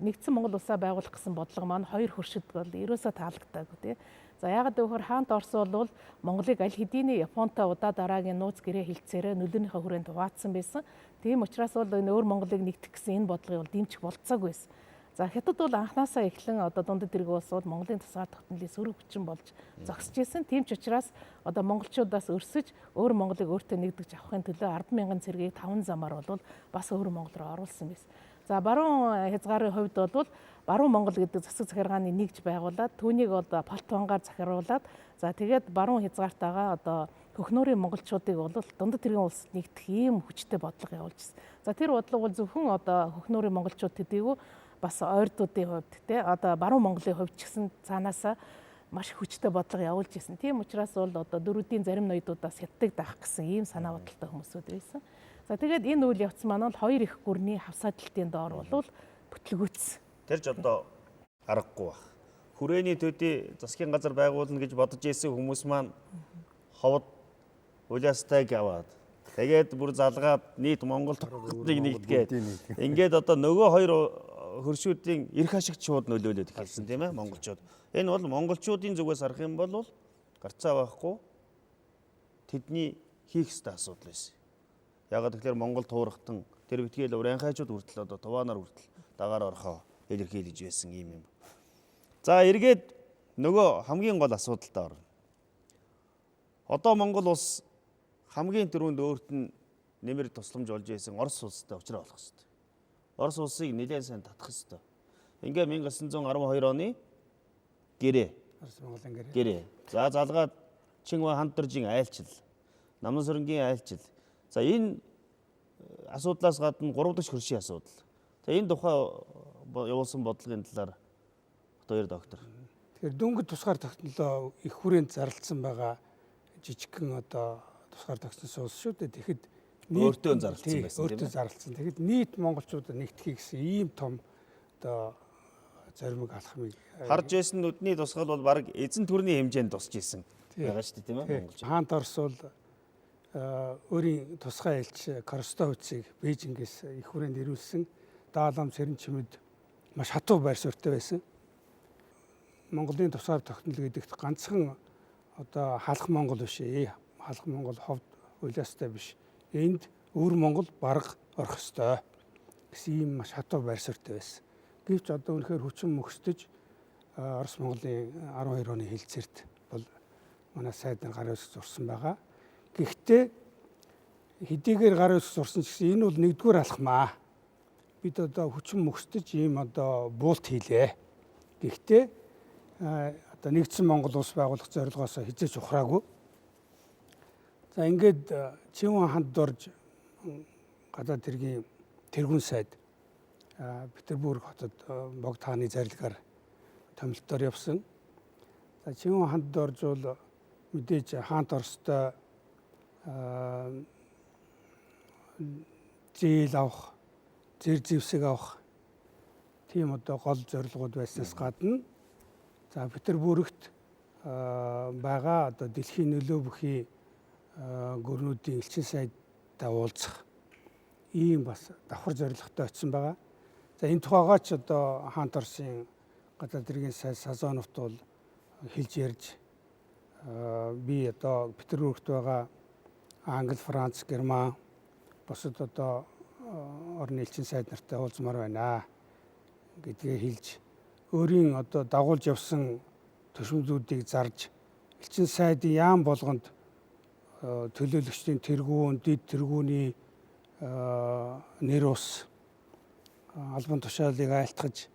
нэгдсэн Монгол улсаа байгуулах гэсэн бодлого маань хоёр хөршид бол ерөөсөө таалагдаагүй тий. За яагаад гэвэл хаант Орос бол Монголыг аль хэдийн Японтой удаа дараагийн нууц гэрээ хилцээрээ нөлөөнийхөө хүрээнд хуваацсан байсан. Тийм учраас бол энэ өөр Монголыг нэгтгэх гэсэн энэ бодлогыг бол дэмжих болцоогүй байсан. За Хятад бол анханасаа эхлэн одоо дундад тэрэг улсууд Монголын тусгаар тогтнолын сөрөг хүчин болж зогсож исэн. Тийм ч учраас одоо монголчуудаас өрсөж өөр Монголыг өөртөө нэгдэж авахын төлөө 10,000 цэргийг 5 замаар бол бас өөр Монгол руу оруулсан байсан. За баруун хязгаарын хувьд бол баруун Монгол гэдэг засаг захиргааны нэгж байгуулад түүнийг одоо Полтвангаар захируулад за тэгээд баруун хязгаартайгаа одоо хөхнөрийн монголчуудыг бол дундад тэргийн улсад нэгдэх ийм хүчтэй бодлого явуулжсэн. За тэр бодлого бол зөвхөн одоо хөхнөрийн монголчууд төдийгүй бас ойрдуудын хувьд тий одоо баруун Монголын хувьд ч гэсэн цаанаасаа маш хүчтэй бодлого явуулж ирсэн. Тийм учраас бол одоо дөрүүдийн зарим ноёдуудаас хятадыг даах гэсэн ийм санаа бодолтой хүмүүсүүд байсан. За тэгээд энэ үйл явц маань бол хоёр их гүрний хавсааталтын доор бол бүтлгүүцсэн.
Тэр ч одоо аргагүй баг. Хүрээний төдий засгийн газар байгуулна гэж бодож ирсэн хүмүүс маань ховд улаастайг аваад тэгээд бүр залгаад нийт Монгол хотыг нэгтгээд ингээд одоо нөгөө хоёр хөршүүдийн эрх ашигт шууд нөлөөлөд эхэлсэн тийм ээ монголчууд. Энэ бол монголчуудын зүгээс харах юм бол гарцаа байхгүй тэдний хийх ёстой асуудал байсан. Ягаад гэвэл Монгол туурхтан тэр битгээл урайхайчууд хүртэл одоо туваанаар хүртэл дагаар орохоо илэрхийлж байсан юм. За эргээд нөгөө хамгийн гол асуудалтай орно. Одоо Монгол улс хамгийн түрүүнд өөрт нь нэмэр тусламж олж байсан Орос улстай уулзраа болох хэрэгтэй. Орос улсыг нэлээд сайн татах хэрэгтэй. Ингээ 1912 оны гэрээ.
Орос Монголын
гэрээ. За залгаад Чингү Хандуржийн айлчил, Намнасөрөнгийн айлчил. За энэ асуудлаас гадна 3 дахь хөршийн асуудал. Тэгээ энэ тухай явуулсан бодлогын талаар хоёр доктор.
Тэгэхээр дөнгөж тусгаар тогтнолоо их хүрээнд зарлцсан байгаа жижигхэн одоо тусгаар тогтсон улс шүү дээ. Тэгэхэд
өөртөө зарлцсан байсан
тийм ээ. Өөртөө зарлцсан. Тэгэхэд нийт монголчууд нэгтгэхийг гэсэн ийм том одоо зоримог алхмыг
харж байсан нүдний тусгал бол баг эзэн төрний хэмжээнд тусч исэн байгаа шүү дээ тийм ээ монголч.
Хаант Орос бол өөрийн тусгай элч Коростовицыг Бээжингээс их хүрээнд ирүүлсэн. Даалам Сэрэн чимэд маш хатуу байр суурьтай байсан. Монголын тусгаар тогтнол гэдэгт ганцхан одоо халах Монгол биш ээ. Халах Монгол ховд улаастай биш. Энд өвөр Монгол бараг орох ёстой гэсэн ийм маш хатуу байр суурьтай байсан. Гэвч одоо үнэхээр хүчин мөхсдөж Орос Монголын 12 оны хилцээрт бол манай сайд нар гарын үсэг зурсан байгаа. Гэхдээ хэдийгээр гарын үсэг зурсан ч гэсэн энэ бол нэгдүгээр алхмаа. Бид одоо хүчин мөхсдөж ийм одоо буулт хийлээ. Гэхдээ одоо нэгдсэн Монгол улс байгуулах зорилгоос хизээч ухраагүй. За ингээд Чингү Хандурж гадаад хэргийн тэргүүн сайд Петербург хотод богд хааны зарилгаар томилтоор явсан. За Чингү Хандурж бол мэдээж хаант Оростой зээл авах, зэр зэвсэг авах тийм одоо гол зорилгууд байснаас гадна за Петербургт байгаа одоо дэлхийн нөлөө бүхий гүрнүүдийн элчин сайдтай уулзах ийм бас давхар зорилготой очсон байгаа. За энэ тухайгаа ч одоо хаант Оросын гадаад хэргийн сайд Сазоновт бол хэлж ярьж би одоо Петербургт байгаа Англи, Франц, Герман бусад одоо орны элчин сайд нартай уулзмаар байна гэдгээ хэлж өөрийн одоо дагуулж явсан төшмзүүдийг зарж элчин сайдын яам болгонд төлөөлөгчдийн тэргүүн, дэд тэргүүний нэр ус албан тушаалыг айлтгаж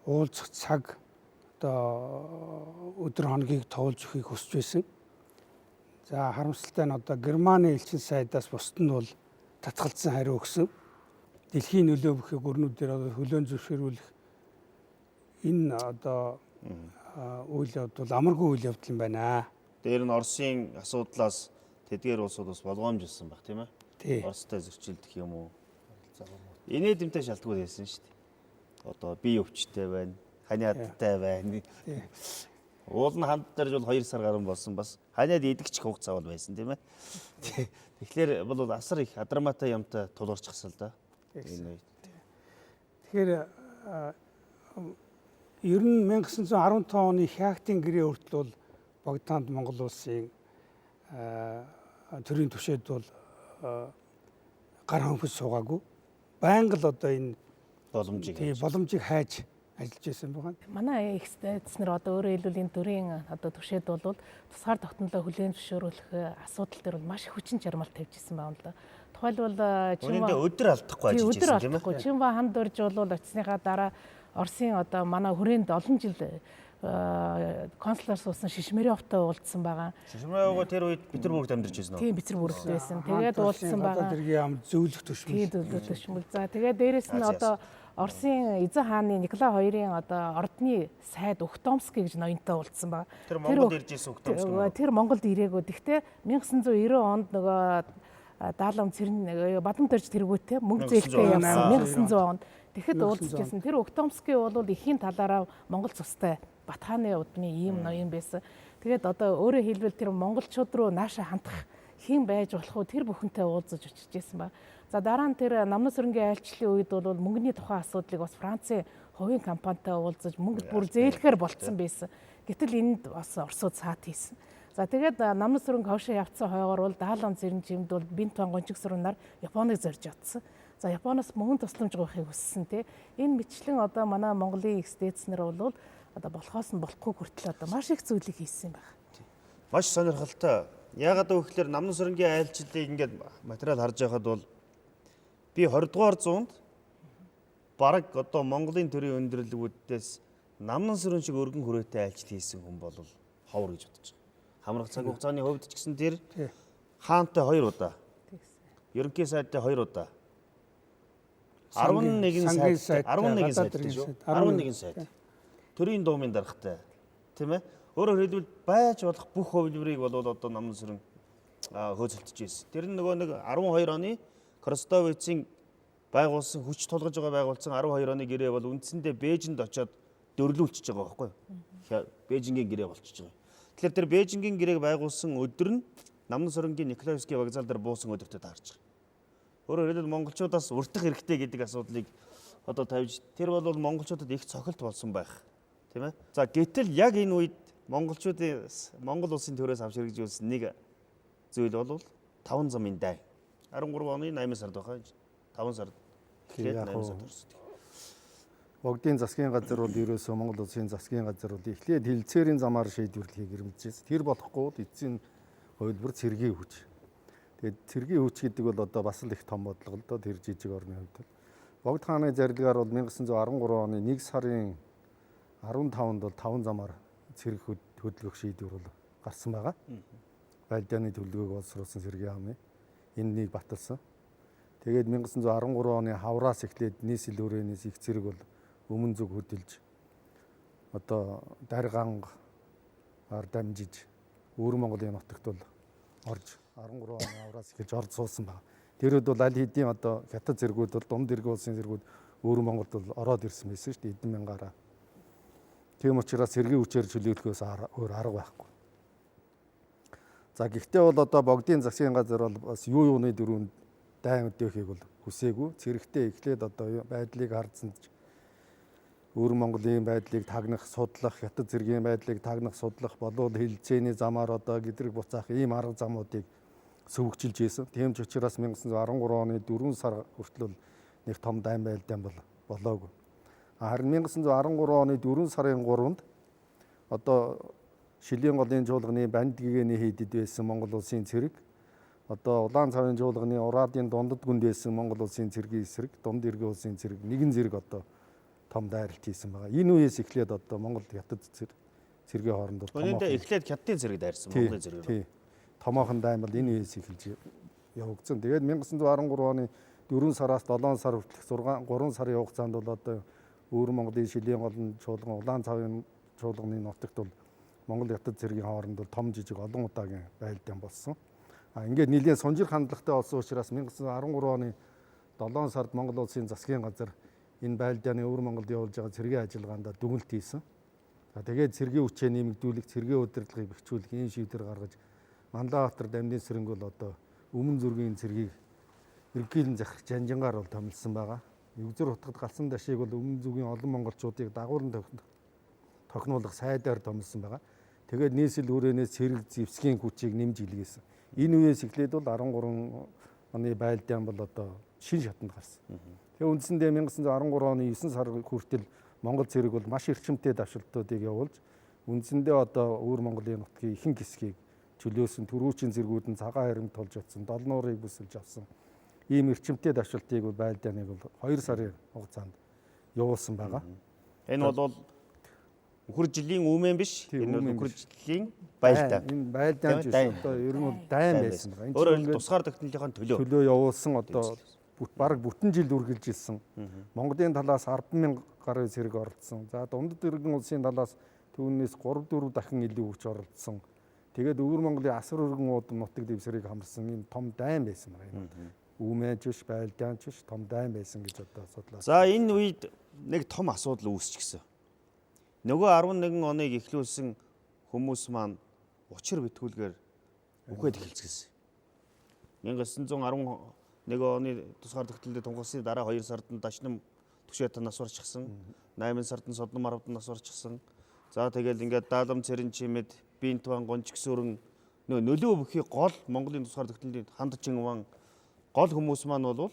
уулзах цаг одоо өдөр хоногийг тоолж өгөхийг хүсэж байсан. За харамсалтай нь одоо Германы элчин сайдаас бусд нь бол татгалзсан хариу өгсөн. Дэлхийн нөлөө бүхийг өрнүүдээр хөлөөн зөвшөөрүүлэх энэ одоо үйл явдал амаргүй үйл явдал юм байна.
Дээр нь Оросын асуудлаас тэдгээр улсууд бас болгоомжлсон баг тийм
Тий.
ээ. Оростой зөрчилдөх юм уу? Инээдэмтэй шалтгаан байсан шүү дээ. Одоо бие өвчтэй байна, ханиадтай байна. Уул нь ханд дарж бол 2 сар гарсан болсон бас ханиад идэгч хугацаа бол байсан тийм ээ. Тэгэхээр бол асар их адраматай юмтай тулгарчихсан л да. Энэ үед.
Тэгэхээр ер нь 1915 оны Хягтын гэрээ хүртэл бол Богдхаанд Монгол улсын төрийн түвшээд бол гар хөнхөж суугаагүй. Байнга л одоо энэ боломжийг хайж ажиллаж байсан байгаа.
Манай их эцэснэр одоо өөрөөр хэлбэл энэ төрийн одоо түвшээд бол тусгаар тогтнолоо хүлээн зөвшөөрөх асуудал дээр бол маш их хүчин чармаал тавьж ирсэн байна л да. Тухайлбал
Үүнийдээ өдөр алдахгүй ажиллаж байсан тийм ээ.
Чинва ханд орж бол очсныхаа дараа Оросын одоо манай хүрээнд олон жил консулаар суусан Шишмариовтой уулзсан байгаа.
Шишмариовго тэр үед Петербургт амьдарч байсан уу?
Тийм, Петербургт байсан. Тэгээд уулзсан байгаа.
Тэргийн ам зөвлөх төшмөл.
Тийм, зөвлөх төшмөл. За тэгээд дээрэс нь одоо Оросын эзэн хааны Николай II-ын одоо ордны сайд Ухтомский гэж ноёнтой уулзсан байгаа.
Тэр Монголд ирж ирсэн Ухтомский.
Тэр Монголд ирээгүй. Гэхдээ 1990 онд нөгөө Даалам Цэрэн Бадамт орж тэргүүтээ мөнгө зээлтэй явсан 1900 онд. Тэгэхэд уулзж байсан. Тэр Ухтомский бол эхийн талаараа Монгол цустай Батхааны удмын ийм ноён байсан. Тэгээд одоо өөрөөр хэлбэл тэр монголчууд руу нааша хандах хэн байж болох вэ? Тэр бүхэнтэй уулзаж очиж байсан ба. За дараа нь тэр Намнас өрнгийн айлчлалын үед бол мөнгөний тухайн асуудлыг бас Францын хувийн компанитай уулзаж мөнгө бүр зээлэхээр болцсон байсан. Гэтэл энд бас Оросууд саат хийсэн. За тэгээд Намнас өрнг хойшоо явцсан хойгоор бол Даалан Цэрэн жимд бол Бинтон гончиг сурнаар Японыг зорж явцсан. За Японоос мөнгө тусламж авахыг хүссэн тий. Энэ мэтчлэн одоо манай Монголын их стэйцнэр бол одоо болохоос нь болохгүй хүртэл одоо маш их зүйлийг хийсэн юм байна.
Маш сонирхолтой. Яагаад гэвэл Намнас өрнгийн айлчлалыг ингээд материал харж байхад бол би 20 дугаар зуунд бараг одоо Монголын төрийн өндөрлөгүүдээс Намнас өрн шиг өргөн хүрээтэй айлчлал хийсэн хүн бол ховор гэж бодож байгаа. Хамрах цаг хугацааны хувьд ч гэсэн тэр хаантай 2 удаа. Ерөнхий сайдтай 2 удаа. 11 сайд 11 сайд. Төрийн дуумын даргатай. Тийм ээ. Өөрөөр хэлбэл байж болох бүх хувилбарыг бол одоо Намнас өрн хөөцөлдөж ирсэн. Тэр нь нөгөө нэг 12 оны Кростовицын байгуулсан хүч тулгаж байгаа байгуулсан 12 оны гэрээ бол үндсэндээ Бээжинд очиод дөрлүүлчихэж байгаа байхгүй юу? Бээжингийн гэрээ болчихж байгаа. Тэгэхээр тэр Бээжингийн гэрээг байгуулсан өдөр нь Намнас өрнгийн Николаевский вокзал дээр буусан өдөртөө таарч байгаа. Өөрөөр хэлбэл монголчуудаас уртах хэрэгтэй гэдэг асуудлыг одоо тавьж тэр бол монголчуудад их цохилт болсон байх. Тийм ээ. За гэтэл яг энэ үед монголчуудын Монгол улсын төрөөс авч хэрэгжүүлсэн нэг зүйл бол 5 замын дай. 13 оны 8 сард байгаа. 5 сард. Тэгэхээр 8 сард төрсөн.
Богдын засгийн газар бол ерөөсөө Монгол улсын засгийн газар бол эхлээд хилцээрийн замаар шийдвэрлэхийг эрмэлжсэн. Тэр болохгүй эцсийн хувилбар цэргийн хүч. Тэгээд цэргийн хүч гэдэг бол одоо бас л их том бодлого л доо тэр жижиг орны хувьд. Богд хааны зарилгаар бол 1913 оны 1 сарын 15-нд бол 5 замаар цэрэг хөдөлгөх шийдвэр бол гарсан байгаа. Байлдааны төлөвлөгөөг боловсруулсан цэргийн яамны энэнийг баталсан. Тэгээд 1913 оны хавраас эхлээд нийслэл хүрээнээс их цэрэг бол өмнө зүг хөдөлж одоо даргангаар дамжиж Өвөр Монголын нутагт бол орж 13 оны хавраас эхэлж орж суусан байна. Тэрүүд бол аль хэдийн одоо хятад зэргүүд бол дунд иргэн улсын зэргүүд Өвөр Монголд бол ороод ирсэн байсан шүү дээ эдэн мянгаараа. Тийм учраас цэргийн хүчээр чөлөөлөхөөс өөр арга байхгүй. За гэхдээ бол одоо Богдын засгийн газар бол бас юу юуны дөрөнд дайн өдөөхийг бол хүсээгүй. Цэрэгтэй эхлээд одоо байдлыг хардсан өвөр Монголын байдлыг тагнах, судлах, хятад цэргийн байдлыг тагнах, судлах, болоод хэлэлцээний замаар одоо гэдрэг буцаах ийм арга замуудыг сөвөгжилж ийсэн. Тийм ч учраас 1913 оны 4 сар хүртэл нэг том дайн байлдаан болоогүй. Харин 1913 оны 4 сарын 3-нд одоо Шилийн голын чуулганы банд гэгэний хийдэд байсан Монгол улсын цэрэг, одоо Улаан цавын чуулганы Ураадын дундад гүнд байсан Монгол улсын цэргийн эсрэг, дунд иргэн улсын цэрэг нэгэн зэрэг одоо том дайралт хийсэн байгаа. Энэ үеэс эхлээд одоо Монгол хятад цэргийн хооронд
Өнөөдөр эхлээд хятадын цэрэг дайрсан Монголын цэрэг.
тий. Томоохон дайн бол энэ үеэс эхэлж явагдсан. Тэгээд 1913 оны 4 сараас 7 сар хүртэлх 3 сарын хугацаанд бол одоо өвөр Монголын Шилийн голын чуулган, Улаан цавын чуулганы нутагт бол Монгол хятад цэргийн хооронд бол том жижиг олон удаагийн байлдаан болсон. Ингээд нэлийн сунжир хандлагатай болсон учраас 1913 оны 7 сард Монгол улсын засгийн газар энэ байлдааны өвөр Монголд явуулж байгаа цэргийн ажиллагаанд дүгнэлт хийсэн. Тэгээд цэргийн хүчээ нэмэгдүүлэх, цэргийн удирдлагыг бэхжүүлэх ийм шийдвэр гаргаж Манлайбаатар дамдын сэрэнг бол одоо өмнө зүргийн цэргийг ерөнхийлөн захирах жанжингаар бол томилсон байгаа. Югзөр утгад галсан дашийг бол өмнө зүгийн олон монголчуудыг дагуулan тохинуулах сайдаар томилсон байгаа. Тэгээд нийслэл хүрээнээс цэрэг зэвсгийн хүчийг нэмж илгээсэн. Энэ үеэс эхлээд бол 13 оны байлдаан бол одоо шин шатанд гарсан. Тэгээд үндсэндээ 1913 оны 9 сар хүртэл Монгол цэрэг бол маш эрчимтэй давшилтуудыг явуулж үндсэндээ одоо өвөр Монголын нутгийн ихэнх хэсгийг чөлөөсөн, төрүүчийн цэргүүд нь цагаан харимт толж утсан, долн уурыг бүсэлж авсан. Ийм эрчимтэй давшилтыг байлдааныг бол 2 сарын хугацаанд явуулсан байгаа.
Энэ бол үхэр жилийн үмэн биш. Энэ бол үхэр жилийн байлдаан.
Энэ байлдаан ч одоо ер нь бол дайн байсан байгаа.
Өөрөөр хэлбэл тусгаар тогтнолынхаа
төлөө явуулсан одоо бараг бүтэн жил үргэлжилсэн. Монголын талаас 10,000 гаруй цэрэг оролцсон. За дундад иргэн улсын талаас түүнээс 3-4 дахин илүү хүч оролцсон. Тэгээд өвөр Монголын асар өргөн уудам нутаг дэвсгэрийг хамарсан ийм том дайн байсан байна. Үмэнч биш, байлдаанч биш, том дайн байсан гэж одоо судлаа.
За энэ үед нэг том асуудал үүсчихсэн. Нөгөө 11 оныг эхлүүлсэн хүмүүс маань учир битгүүлгээр үхээд эхэлчихсэн. 1911 оны тусгаар тогтнолын тунхагласны дараа 2 сард нь Дашнам Түшээт нас орчихсан. 8 сард нь Содон Маравд нас орчихсан. За тэгэл ингээд Даалам Цэрэн Чимэд Бинтван Гончгсөрөн нөлөө бүхий гол Монголын тусгаар тогтнолын хандчин ван гол хүмүүс маань бол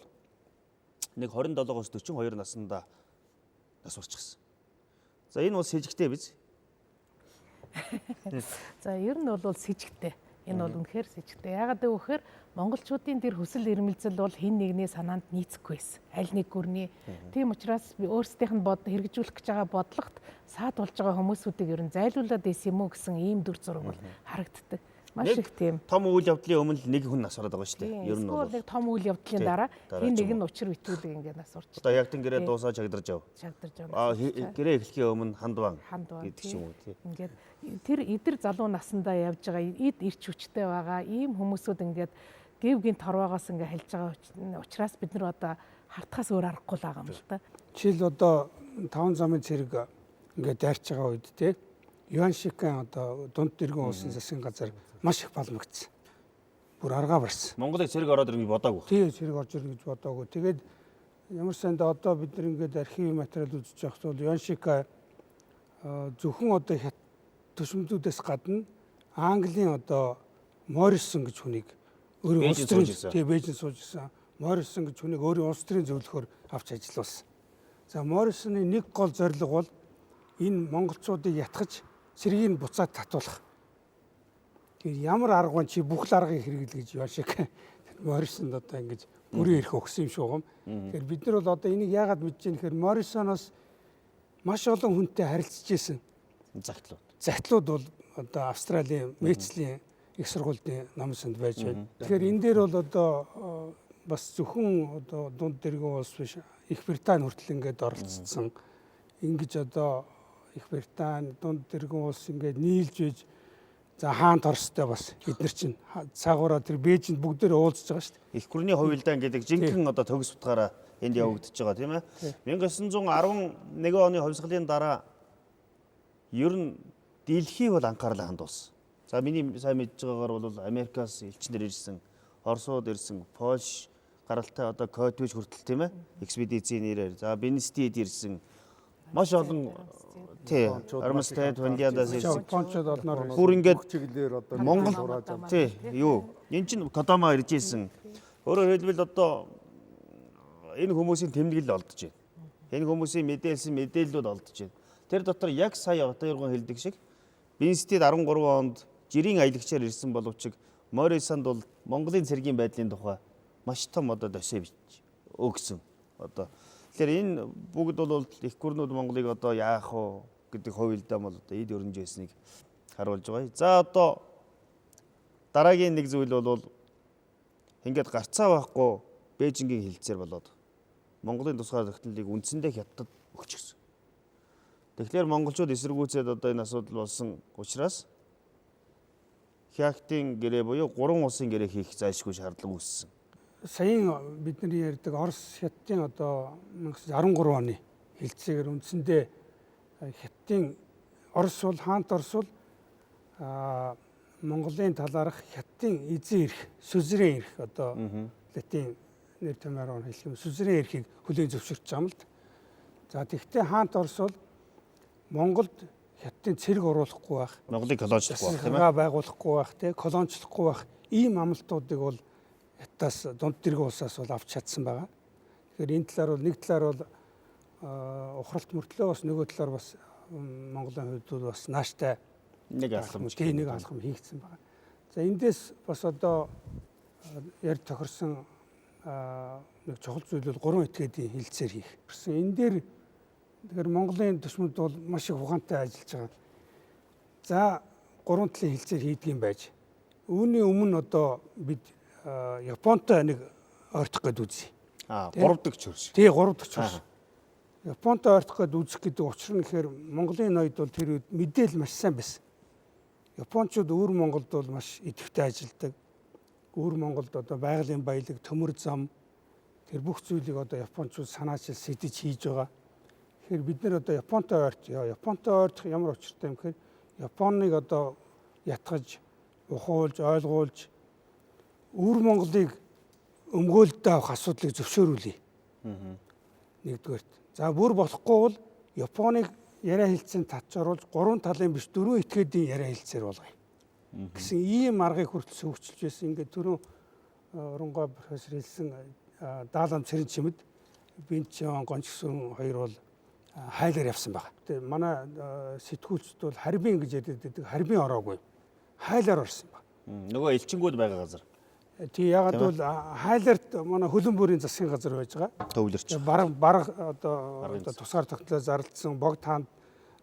нэг 27-оос 42 наснда нас орчихсан. За энэ бол с ิจ гтэй биз?
За ер нь бол с ิจ гтэй. Энэ бол үнэхээр с ิจ гтэй. Яагаад гэвэл монголчуудын тэр хүсэл эрмэлзэл бол хэн нэгний санаанд нийцэхгүй байсан. Аль нэг гүрний. Тийм учраас би өөрсдийнх нь хэрэгжүүлэх гэж байгаа бодлогот саад болж байгаа хүмүүсүүдийг ер нь зайлуулад исэн юм уу гэсэн ийм дүр зураг бол харагддаг. Маш их тийм.
Том үйл явдлын өмнө нэг хүн нас ороод байгаа шүү дээ.
Ер нь бол нэг том үйл явдлын дараа хин нэг нь учир битүүлэг ингээд нас орчих.
Одоо яг гэрээ дуусаа чагдарж яв. Гэрээ эхлэхийн өмнө хандван гэдэг ч юм уу тий.
Ингээд тэр эдэр залуу насандаа явж байгаа эд ирч хүчтэй байгаа ийм хүмүүсүүд ингээд гів гинт торвоогоос ингээд хэлж байгаа учраас бид нар одоо хартахаас өөр аргагүй л байгаа юм л та.
Жишээл одоо 5 замын цэрэг ингээд дайрч байгаа үед тий Юаншикэн одоо дунд иргэн улсын засгийн газар маш их балмагцсан. Бүр аргаа барьсан.
Монголыг цэрэг ороод ирнэ бодоагүй.
Тий, цэрэг орж ирнэ гэж бодоагүй. Тэгээд ямар санд одоо бид нар ингээд архивын материал үзэж явах бол Юаншика зөвхөн одоо төшмөдүүдээс гадна Английн одоо Моррисон гэж хүнийг өөрийн улс төрийн тий Бээжин суужсэн Моррисон гэж хүнийг өөрийн улс төрийн зөвлөхөөр авч ажиллуулсан. За Моррисоны нэг гол зорилго бол энэ монголчуудыг ятгах цэргийг буцаад татуулах. Тэгээд ямар арга чи бүх л аргыг хэрэглэ гэж Юаншик Моррисонд одоо ингэж бүрийн эрх өгсөн юм шуугам. Тэгэхээр бид нар бол одоо энийг яагаад мэдэж байна гэхээр Моррисоноос маш олон хүнтэй харилцаж исэн. Загтлууд бол одоо Австралийн Мэцлийн их сургуулийн намсанд байж байна. Тэгэхээр энэ дээр бол одоо бас зөвхөн одоо дунд дэргэн улс биш Их Британи хүртэл ингээд оролцсон. Ингэж одоо Их Британи дунд дэргэн улс ингээд нийлж байж за хаант Оростой бас эдгээр чинь цаагаараа тэр Бээжинд бүгдээр уулзж байгаа шүү дээ.
Их гүрний хувилдаан гэдэг жинхэнэ одоо төгс утгаараа энд явагдаж байгаа тийм ээ. 1911 оны хувьсгалын дараа ер нь дэлхий бол анхаарлаа хандуулсан. За миний сайн мэдж байгаагаар бол Америкаас элчнэр ирсэн, Оросууд ирсэн, Польш гаралтай одоо Котвич хүртэл тийм ээ. Экспедицийн нэрээр. За Бенстид ирсэн. Маш олон тий Армстайд Финляндаас ирсэн.
Японочдод олноор
Бүр ингээд
чиглэлээр одоо
Монгол тий юу энэ чинь Кодама ирж ийсэн. Өөрөөр хэлбэл одоо энэ хүмүүсийн тэмдэглэл олдож байна. Энэ хүмүүсийн мэдээлсэн мэдээллүүд олдож байна. Тэр дотор яг сая Отоёргон хэлдэг шиг Бинстед 13 онд жирийн аялагчаар ирсэн боловч Морисанд бол Монголын цэргийн байдлын тухай маш том одоо досье өгсөн. Одоо тэгэхээр энэ бүгд бол их гүрнүүд Монголыг одоо яах вэ гэдэг хувилдаа бол одоо эд өрнжөөснийг харуулж байгаа. За одоо дараагийн нэг зүйл бол ингээд гарцаа байхгүй Бээжингийн хилцээр болоод Монголын тусгай тогтнолыг үндсэндээ хятад өгчихсөн. Тэгэхээр монголчууд эсэргүүцээд одоо энэ асуудал болсон учраас Хятадын гэрээ буюу 3 улсын гэрээ хийх зайлшгүй шаардлага үүссэн.
Саяын бидний ярьдаг Орос Хятадын одоо 1913 оны хилцээгээр үндсэндээ Хятадын Орос бол хаант Орос бол Монголын талаарх Хятадын эзэн эрх, сүзрийн эрх одоо латин нэр томьёороор хэлэх юм сүзрийн эрхийг хүлээн зөвшөөрч байгаа юм л да. За тэгвэл хаант Орос бол Монголд Хятадын цэрэг оруулахгүй байх,
Монголыг колоничлахгүй байх тийм
ээ, байгуулахгүй байх, тий, колоничлахгүй байх ийм амлалтуудыг бол Хятадаас дунд дэрэг улсаас бол авч чадсан байгаа. Тэгэхээр энэ талаар бол нэг талаар бол ухралт мөртлөө бас нөгөө талаар бас Монголын хувьд бас нааштай
нэг алхам
хийгдсэн байна. За эндээс бас одоо ярь тохирсон нэг чухал зүйл бол 3 этгээдийн хилцээр хийх. Энэ дээр тэгэхээр Монголын төчмөд бол маш их ухаантай ажиллаж байгаа. За 3 талын хилцээр хийдэг юм байж. Үүний өмнө одоо бид Японтой нэг ойртох гээд үзье.
3 дахь чөрш.
Тий 3 дахь чөрш. Японтой ойртох гээд үзэх гэдэг учир нь гэхээр Монголын ноёд бол тэр үед мэдээлэл маш сайн байсан. Япончууд өвөр Монголд бол маш идэвхтэй ажилладаг. Өвөр Монголд одоо байгалийн баялаг, төмөр зам тэр бүх зүйлийг одоо Япончууд санаачил сэтэж хийж байгаа. Тэгэхээр бид нэр одоо Японтой ойртох ямар учиртай юм гэхээр Японыг одоо ятгаж, ухуулж, ойлгуулж өвөр Монголыг өмгөөлөлтөд авах асуудлыг зөвшөөрүүлье. Нэгдүгээрт. За бүр болохгүй бол Японыг яриа хэлцээнд татчруулж 3 талын биш 4 этгээдийн яриа хэлцээр болгоё. Гэсэн ийм аргыг хүртэл хөгжүүлж байсан. Ингээд түрүү Оронгой профессор хэлсэн Даалам Цэрэнчимэд Бинчон Гончгсөн хоёр бол хайлаар явсан байна. Тэгээ манай сэтгүүлчд бол харбин гэж ярьдаг. Харбин ороогүй. Хайлаар орсон байна.
Нөгөө элчингүүд байгаа газар.
Тий ягаад бол хайлаарт манай хөлөн бүрийн засгийн газар байж байгаа.
Төвлөрч.
Бараг одоо тусгаар тогтнолоо зарлагдсан богд хаанд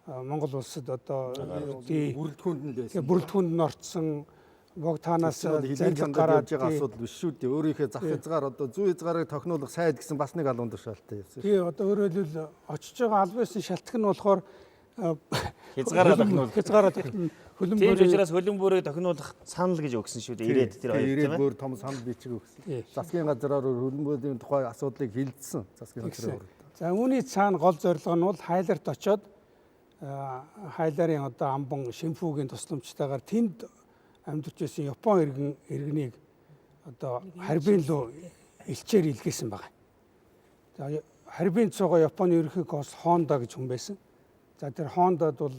Монгол улсад одоо бүрэлдэхүүнд нь орцсон богд хаанаас
зарим гараад байгаа асуудал биш шүү дээ. Өөрийнхөө зах хязгаар одоо зүй хязгаарыг тохиолох сайд гэсэн бас нэг алуун тушаалтай явсан.
Тий одоо өөрөөр хэлбэл очиж байгаа аль биесийн шалтгаан нь болохоор
хязгаараа тохиолох.
Хөлөн
бүрийн учраас хөлөн бүрийг тохиолох санал гэж өгсөн шүү дээ. Ирээд тэр хоёр
тийм ээ. Бүр том санал бичиг өгсөн. Засгийн газраар хөлөн бүрийн тухай асуудлыг хилцсэн. Засгийн газраар.
За үүний цаана гол зорилго нь бол хайларт очоод хайларын одоо амбан шимфүүгийн тусламжтайгаар тэнд амьдарч байсан Япон иргэнийг одоо харбин руу элчээр илгээсэн байна. За харбин цугаа Японы ерөнхий консул Хонда гэж хүн байсан. За тэр Хондад бол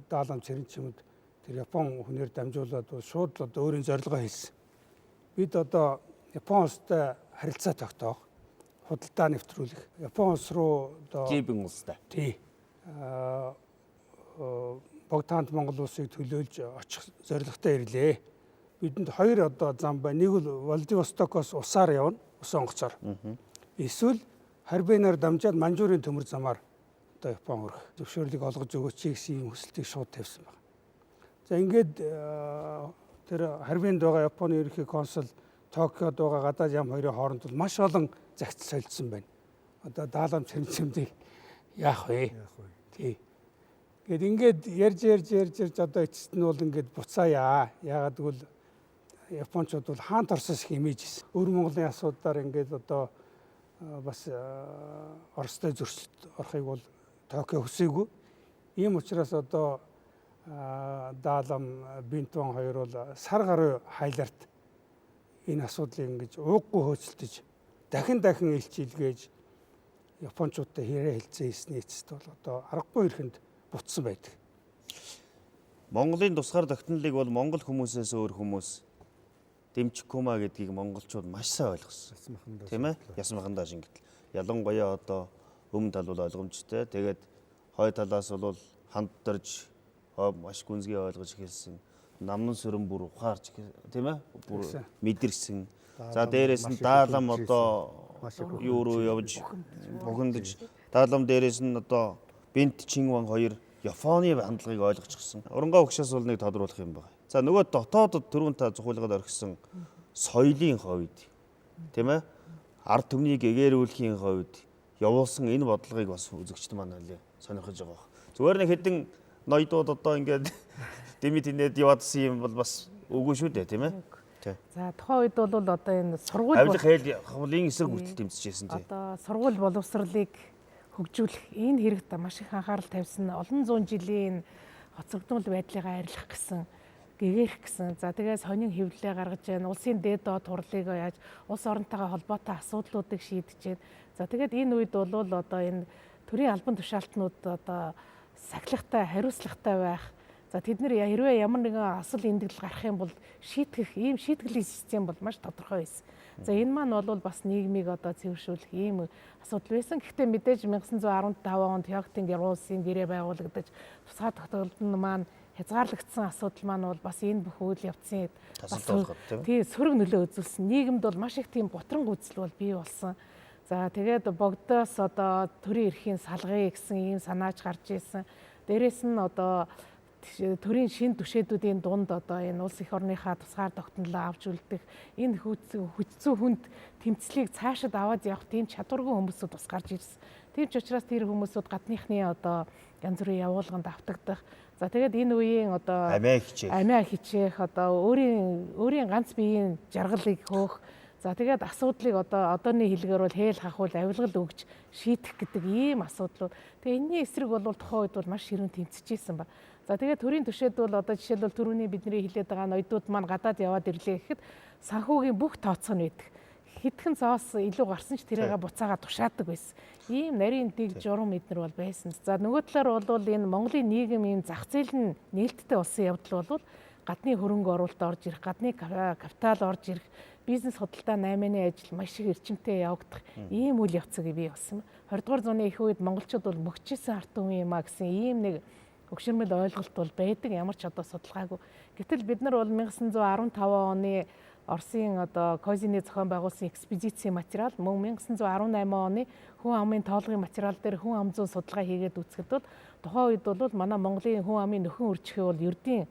Даалам Цэрэнчимэд тэр Япон хүнээр дамжуулаад шууд л одоо өөрийн зорилгоо хэлсэн. Бид одоо Япон улстай харилцаа тогтоох, худалдаа нэвтрүүлэх, Япон улс руу одоо
Жибэн улстай.
Тий. Богдхаанд Монгол улсыг төлөөлж очих зорилготой ирлээ. Бидэнд 2 одоо зам байна. Нэг бол Владивостокоос усаар явна, ус онгоцоор. Эсвэл Харбинаар дамжаад Манжуурын төмөр замаар одоо Япон хүрэх зөвшөөрлийг олгож өгөөч гэсэн ийм хүсэлтийг шууд тавьсан байна. За ингээд тэр Харбинд байгаа Японы ерөнхий консул Токиод байгаа гадаад ям хоёрын хооронд бол маш олон загц солилцсон байна. Одоо Даалам Цэрэнчимдийг яах вэ? Тий. Ингээд ярьж одоо эцэст нь бол ингээд буцаая. Яагаад гэвэл Япончууд бол хаант Оросоос их имиж хийсэн. Өвөр Монголын асуудлаар ингээд одоо бас Оростой зөрчилд орохыг бол Токио хүсээгүй. Ийм учраас одоо Даалам Бинтон хоёр бол сар гаруй хайларт энэ асуудлыг ингэж ууггүй хөөцөлдөж дахин элч илгээж Япончуудтай хэрэг хэлцээ хийсний эцэст бол одоо аргагүй ихэнд бутсан байдаг.
Монголын тусгаар тогтнолыг бол монгол хүмүүсээс өөр хүмүүс дэмжихгүй гэдгийг монголчууд маш сайн ойлгосон. Тийм ээ? Ясмахандаа шингэтэл. Ялангуяа одоо өмнө тал бол ойлгомжтой. Тэгээд хой талаас бол ханддарж маш гүнзгий ойлгож эхэлсэн. Намнан сүрэн бүр ухаарч тийм ээ? Бүр мэдэрсэн. За дээрээс нь даалам одоо юу руу явж бухимдаж даалам дээрээс нь одоо Бент Чинван хоёр Японы хандлагыг ойлгочихсон. Оронгоо өгшөөс бол нэг тодруулах юм байна. За нөгөө дотоодод түрүүн та зөвхөлгөд орхисон соёлын хувьд тийм ээ? Ард түмнийг эгээрүүлэхийн хувьд явуулсан энэ бодлогыг бас үзэгчд маань нэлээ сонирхож байгаа баг. Зүгээр нэг хэдэн ноёдууд одоо ингээд дэмэд инээд яваадсан юм бол бас үгүй шүү дээ тийм ээ?
За тухайн үед бол одоо энэ сургууль
авилах хэл хавлын эсрэг хүртэл тэмцэжсэн тийм.
Одоо сургууль боловсролыг хөгжүүлэх энэ хэрэгт маш их анхаарал тавьсан. Олон зуун жилийн хоцрогдмол байдлыгаа арилгах гэсэн, гэгээх гэсэн. За тэгээс сонин хэвлэлээ гаргаж байна. Улсын дээд доод хурлыг яаж улс оронтойгоо холбоотой асуудлуудыг шийдэж байна. За тэгээд энэ үед бол одоо энэ төрийн албан тушаалтнууд одоо сахилгатай, хариуцлагатай байх. За тэд нэр хэрвээ ямар нэгэн асал эндэгдэл гарах юм бол шийтгэх ийм шийтгэлийн систем бол маш тодорхой байсан. За энэ маань бол бас нийгмийг одоо цэвэршүүлэх ийм асуудал байсан. Гэхдээ мэдээж 1915 онд Хёгтын гэр улсын гэрээ байгуулагдаж тусгай тогтоолтын маань хязгаарлагдсан асуудал маань бол бас энэ бүх үйл явцын тий сөрөг нөлөө үзүүлсэн. Нийгэмд бол маш их тийм готрон гүйцэл бол бий болсон. За тэгээд богдоос одоо төрийн эрхийн салгая гэсэн ийм санаач гарч ирсэн. Дээрээс нь одоо төрийн шин түшээдүүдийн дунд одоо энэ улс их орныхаа тусгаар тогтнолоо авч үлдэх энэ хүчзүү хүнд тэмцлийг цаашид аваад явах тийм чадваргүй хүмүүсүүд бас гарч ирсэн. Тийм ч учраас тэр хүмүүсүүд гадныхны одоо янз бүрийн явуулганд автагдах. За тэгээд энэ үеийн одоо амиа хичээх одоо өөрийн ганц биеийн жаргалыг хөөх. За тэгээд асуудлыг одооны хэлгээр бол хээл хахуул авилгал өгж шийдэх гэдэг ийм асуудлууд. Тэгээ энэний эсрэг бол тухайн үед бол маш ширүүн тэмцэж исэн ба. За тэгээд төрийн түшээд бол одоо жишээлбэл түрүүний бидний хэлээд байгаа ноёдууд маань гадаад яваад ирлээ гэхэд санхүүгийн бүх тооцоо нь байдаг. Хэдхэн цаас илүү гарсан ч тэрийг буцаага тушаадаг байсан. Ийм нарийн дэг журам эднэр бол байсан. За нөгөө талаар бол энэ Монголын нийгэм ийм зах зээл нь нээлттэй болсон явдал бол гадны хөрөнгө оруулалт орж ирэх, гадны капитал орж ирэх, бизнес худалдаа 8-ны ажил маш их эрчимтэй явагдах ийм үйл явцыг бий болсон. 20 дугаар зууны их үед монголчууд бол мөгчсөн арт түмэн юм а гэсэн ийм нэг өгшөрмөл ойлголт бол байдаг, ямар ч одоо судалгаагүй. Гэтэл бид нар бол 1915 оны Оросын одоо Козины зохион байгуулсан экспедицийн материал мөн 1918 оны хүн амын тоолгын материал дээр хүн ам зүйн судалгаа хийгээд үзэхэд бол тухайн үед бол манай Монголын хүн амын нөхөн үржихээ бол ердийн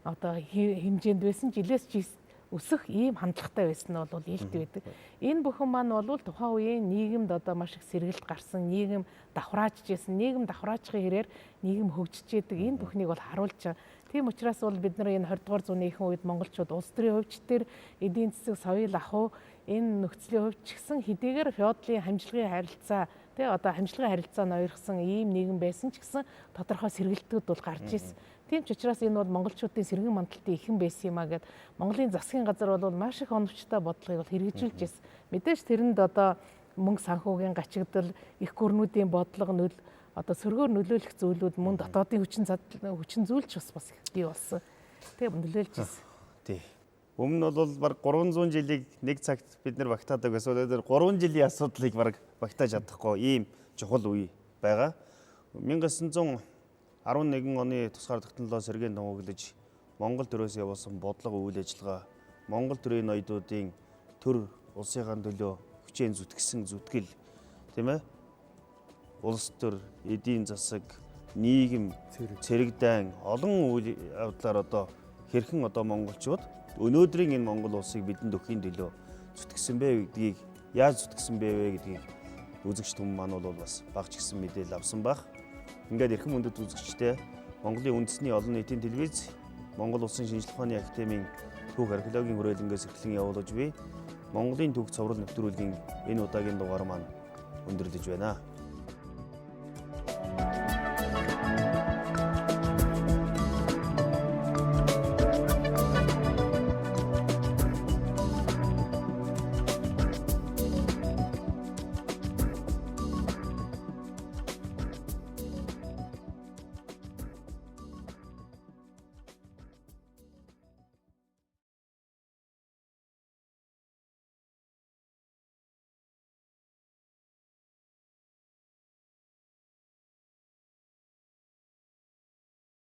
одоо хэмжээнд байсан жилээс өсөх ийм хандлагатай байсан нь бол илт байдаг. Энэ бүхэн маань бол тухайн үеийн нийгэмд одоо маш их сэргэлт гарсан, нийгэм давхраажж байсан, нийгэм давхраажхын хэрээр нийгэм хөгжиж идэг энэ бүхнийг бол харуулж байгаа. Тийм учраас бол бид нар энэ 20 дугаар зууны ихэнх үед монголчууд улс төрийн хувьч төр эдийн засаг, соёл, ахуй энэ нөхцөлийн хувьд ч гэсэн хэдийгээр феодалын хамжлагын харилцаа тий одоо хамжлагын харилцаанд ойрхон ийм нийгэм байсан ч гэсэн тодорхой сэргэлтүүд бол гарч ирсэн. Тийм ч учраас энэ бол монголчуудын сэргэн мандалтын ихэн байсан юм а гэд Монголын засгийн газар бол маш их оновчтой бодлогыг бол хэрэгжүүлж ирсэн. Мэдээж тэрэнд одоо мөнгө санхүүгийн гачигдал, их гүрнүүдийн бодлого одоо сөргөөр нөлөөлөх зүйлүүд мөн дотоодын хүчин зүйлч бас их бий болсон. Тэгээ нөлөөлж ирсэн.
Тий. Өмнө нь бол баг 300 жилийг нэг цагт бид нар багтаадаг эсвэл 3 жилийн асуудлыг баг багтааж чадахгүй ийм чухал үе байгаа. 1911 оны тусгаар тогтнолоо сэргээн томооглож Монгол төрөөс явуулсан бодлого үйл ажиллагаа Монгол төрийн ноёдуудын төр улсынхаа төлөө хүчээр зүтгэсэн зүтгэл тийм ээ улс төр, эдийн засаг, нийгэм, цэрэгдайн олон үйл явдлаар одоо хэрхэн одоо монголчууд өнөөдрийн энэ Монгол улсыг бидэнд өгөхийн төлөө зүтгэсэн бэ гэдгийг яаж зүтгэсэн бэ гэдгийг үзэгч түмэн маань бол бас багч гисэн мэдээлэл авсан баг. Ингээд эрхэм мөндөд үзэгчтэй Монголын үндэсний олон нийтийн телевиз, Монгол Улсын шинжлэх ухааны академийн түүх археологийн хүрээлэнгээс эрхлэн явуулж буй Монголын түүх цовруул нэвтрүүлгийн энэ удаагийн дугаар маань өндөрлөж байна.